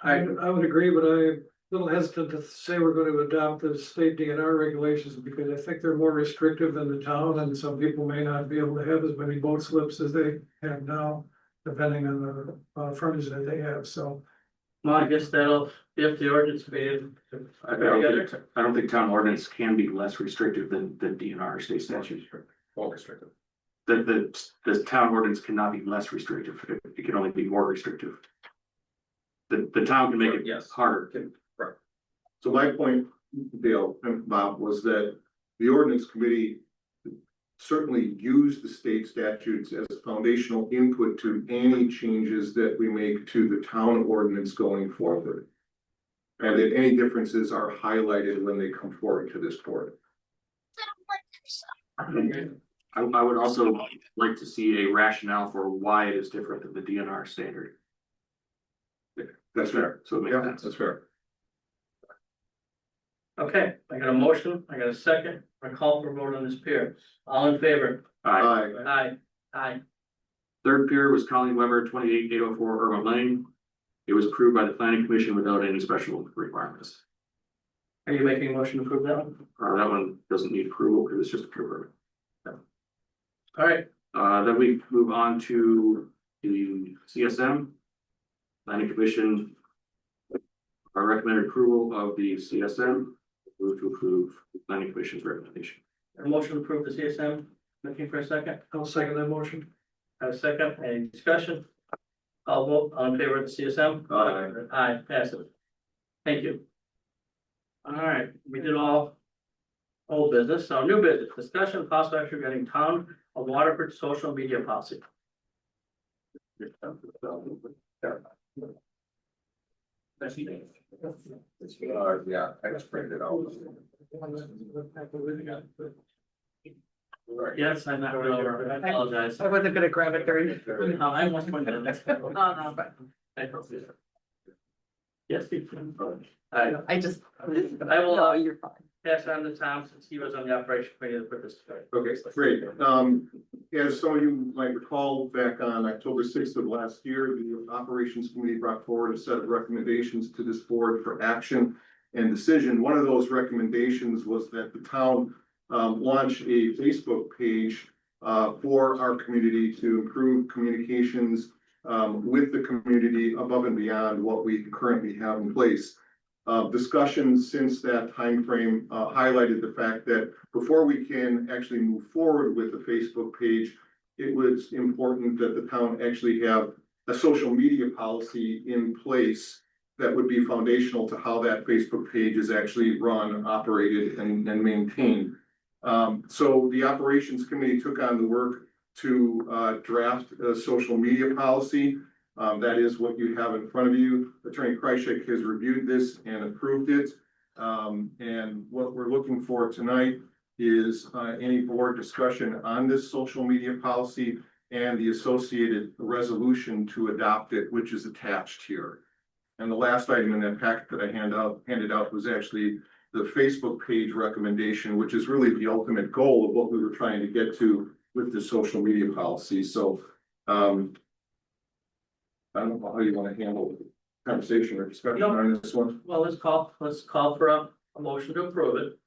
I would agree, but I'm a little hesitant to say we're going to adopt the state DNR regulations because I think they're more restrictive than the town, and some people may not be able to have as many boat slips as they have now, depending on the frontage that they have, so.
Well, I guess that'll, if the ordinance committee.
I don't think town ordinance can be less restrictive than DNR state statutes.
More restrictive.
The town ordinance cannot be less restrictive, it can only be more restrictive. The town can make it harder.
Right. So my point, Dale and Bob, was that the ordinance committee certainly used the state statutes as foundational input to any changes that we make to the town ordinance going forward. And that any differences are highlighted when they come forward to this board.
I would also like to see a rationale for why it is different than the DNR standard.
That's fair.
So it makes sense.
That's fair.
Okay, I got a motion, I got a second, I call for a vote on this pier. All in favor?
Aye.
Aye. Aye.
Third pier was Colleen Weber, 28804 Irma Lane. It was approved by the planning commission without any special requirements.
Are you making a motion to approve that one?
That one doesn't need approval because it's just a pure permit.
All right,
Then we move on to the CSM. Planning commission. Our recommended approval of the CSM. Move to approve the planning commission's recommendation.
a motion to approve the CSM, looking for a second?
I'll second that motion.
Have a second, any discussion? I'll vote, all in favor of the CSM?
Aye.
Aye, pass it. Thank you. All right, we did all old business, so new business, discussion of possible action regarding town of Waterford social media policy.
Yeah, I just printed it out.
Yes, I'm not really over, I apologize.
I wasn't gonna grab it during.
No, I almost went to this.
Oh, no, but
Yes, Steve.
I just.
I will,
No, you're fine.
pass on to Tom, since he was on the operation committee to put this together.
Okay, great. As some of you might recall, back on October 6th of last year, the operations committee brought forward a set of recommendations to this board for action and decision. One of those recommendations was that the town launch a Facebook page for our community to improve communications with the community above and beyond what we currently have in place. Discussions since that timeframe highlighted the fact that before we can actually move forward with the Facebook page, it was important that the town actually have a social media policy in place that would be foundational to how that Facebook page is actually run, operated, and maintained. So the operations committee took on the work to draft a social media policy. That is what you have in front of you. Attorney Kryshek has reviewed this and approved it. And what we're looking for tonight is any board discussion on this social media policy and the associated resolution to adopt it, which is attached here. And the last item in that packet that I handed out was actually the Facebook page recommendation, which is really the ultimate goal of what we were trying to get to with the social media policy. So I don't know how you want to handle the conversation or discussion on this one.
Well, let's call for a motion to approve it.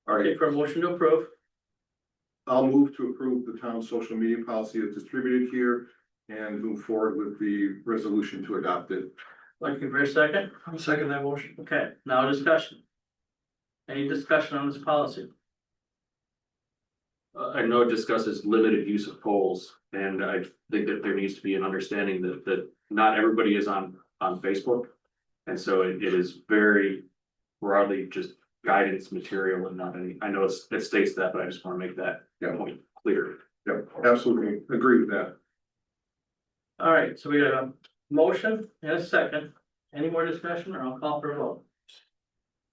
All right,
For a motion to approve.
I'll move to approve the town social media policy that's distributed here and move forward with the resolution to adopt it.
Looking for a second? I'll second that motion. Okay, now discussion. Any discussion on this policy?
I know it discusses limited use of polls, and I think that there needs to be an understanding that not everybody is on Facebook. And so it is very broadly just guidance material and not any, I know it states that, but I just want to make that point clear.
Yeah, absolutely agree with that.
All right, so we got a motion and a second. Any more discussion, or I'll call for a vote?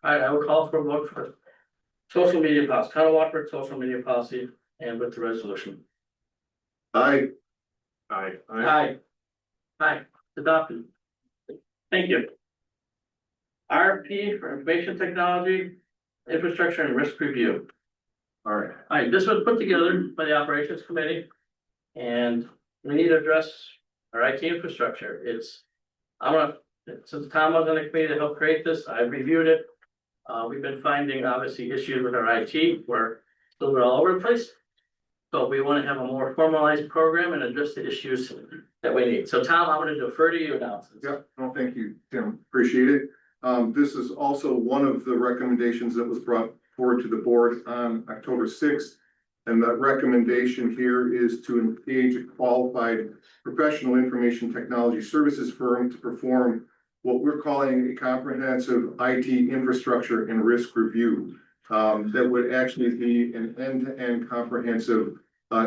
All right, I will call for a vote for social media policy, Town of Watford social media policy, and with the resolution.
Aye.
Aye. Adopted. Thank you. RFP for information technology, infrastructure and risk review.
All right.
All right, this was put together by the operations committee. And we need to address our IT infrastructure. Since Tom was on the committee to help create this, I've reviewed it. We've been finding obviously issues with our IT where we're all over the place. So we want to have a more formalized program and address the issues that we need. So Tom, I'm going to defer to you now.
Yeah, no, thank you, Tim. Appreciate it. This is also one of the recommendations that was brought forward to the board on October 6th. And that recommendation here is to engage a qualified professional information technology services firm to perform what we're calling a comprehensive IT infrastructure and risk review. That would actually be an end-to-end comprehensive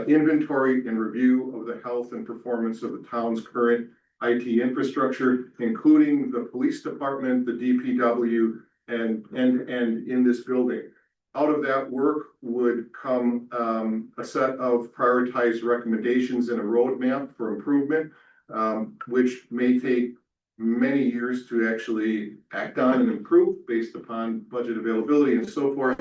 inventory and review of the health and performance of the town's current IT infrastructure, including the police department, the DPW, and end-to-end in this building. Out of that work would come a set of prioritized recommendations and a roadmap for improvement, which may take many years to actually act on and improve based upon budget availability and so forth.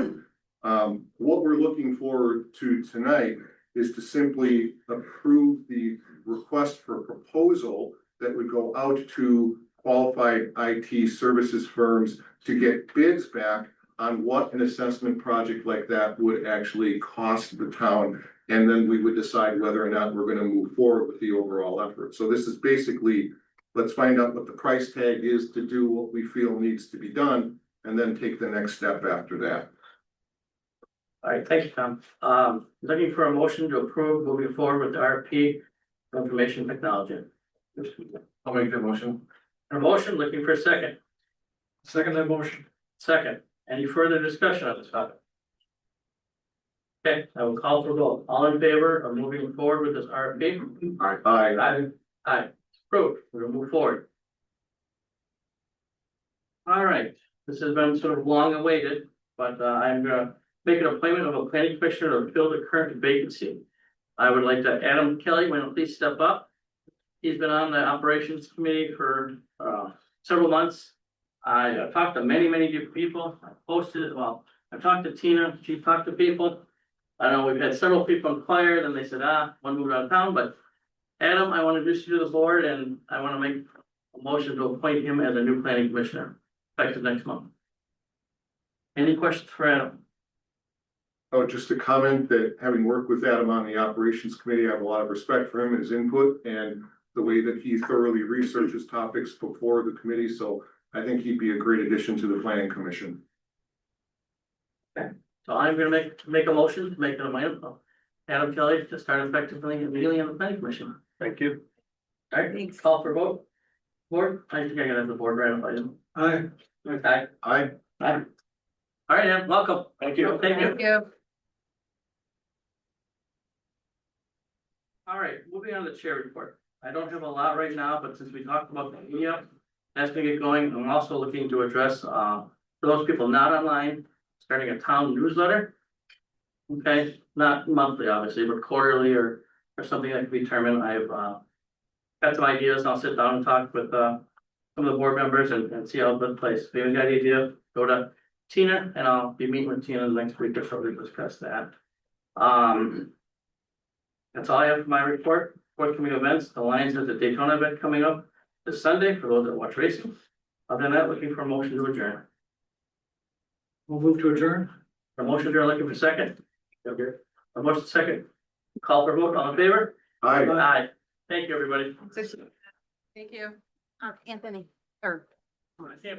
What we're looking forward to tonight is to simply approve the request for proposal that would go out to qualified IT services firms to get bids back on what an assessment project like that would actually cost the town. And then we would decide whether or not we're going to move forward with the overall effort. So this is basically, let's find out what the price tag is to do what we feel needs to be done, and then take the next step after that.
All right, thank you, Tom. Looking for a motion to approve moving forward with the RFP for information technology.
I'll make that motion.
A motion, looking for a second.
Second that motion.
Second, any further discussion on this topic? Okay, I will call for vote. All in favor of moving forward with this RFP? Aye. Approved. We're gonna move forward. All right, this has been sort of long awaited, but I'm gonna make an appointment of a planning commissioner to fill the current vacancy. I would like to, Adam Kelly, will you please step up? He's been on the operations committee for several months. I talked to many different people. I posted it, well, I talked to Tina, she talked to people. I know we've had several people inquire, then they said, one moved out of town, but Adam, I want to introduce you to the board and I want to make a motion to appoint him as a new planning commissioner, effective next month. Any questions for Adam?
Oh, just a comment that having worked with Adam on the operations committee, I have a lot of respect for him, his input, and the way that he thoroughly researches topics before the committee. So I think he'd be a great addition to the planning commission.
Okay, so I'm gonna make a motion to make an amendment of Adam Kelly to start effectively immediately on the planning commission.
Thank you.
All right, call for vote. Board, I think I gotta have the board ratify him.
Aye.
Okay.
Aye.
Aye. All right, Adam, welcome.
Thank you.
Thank you.
Thank you.
All right, moving on to the chair report. I don't have a lot right now, but since we talked about the media, that's gonna get going. I'm also looking to address, for those people not online, starting a town newsletter. Okay, not monthly, obviously, but quarterly or something that can be determined. I've got some ideas. I'll sit down and talk with some of the board members and see how the place. If you have any idea, go to Tina and I'll be meeting with Tina next week or so to discuss that. That's all I have for my report. Forthcoming events, the Lions has the Daytona event coming up this Sunday for those that watch racing. Other than that, looking for a motion to adjourn.
We'll move to adjourn.
A motion to looking for second. A motion second. Call for vote, all in favor?
Aye.
Aye. Thank you, everybody.
Thank you.
Anthony, or
I can't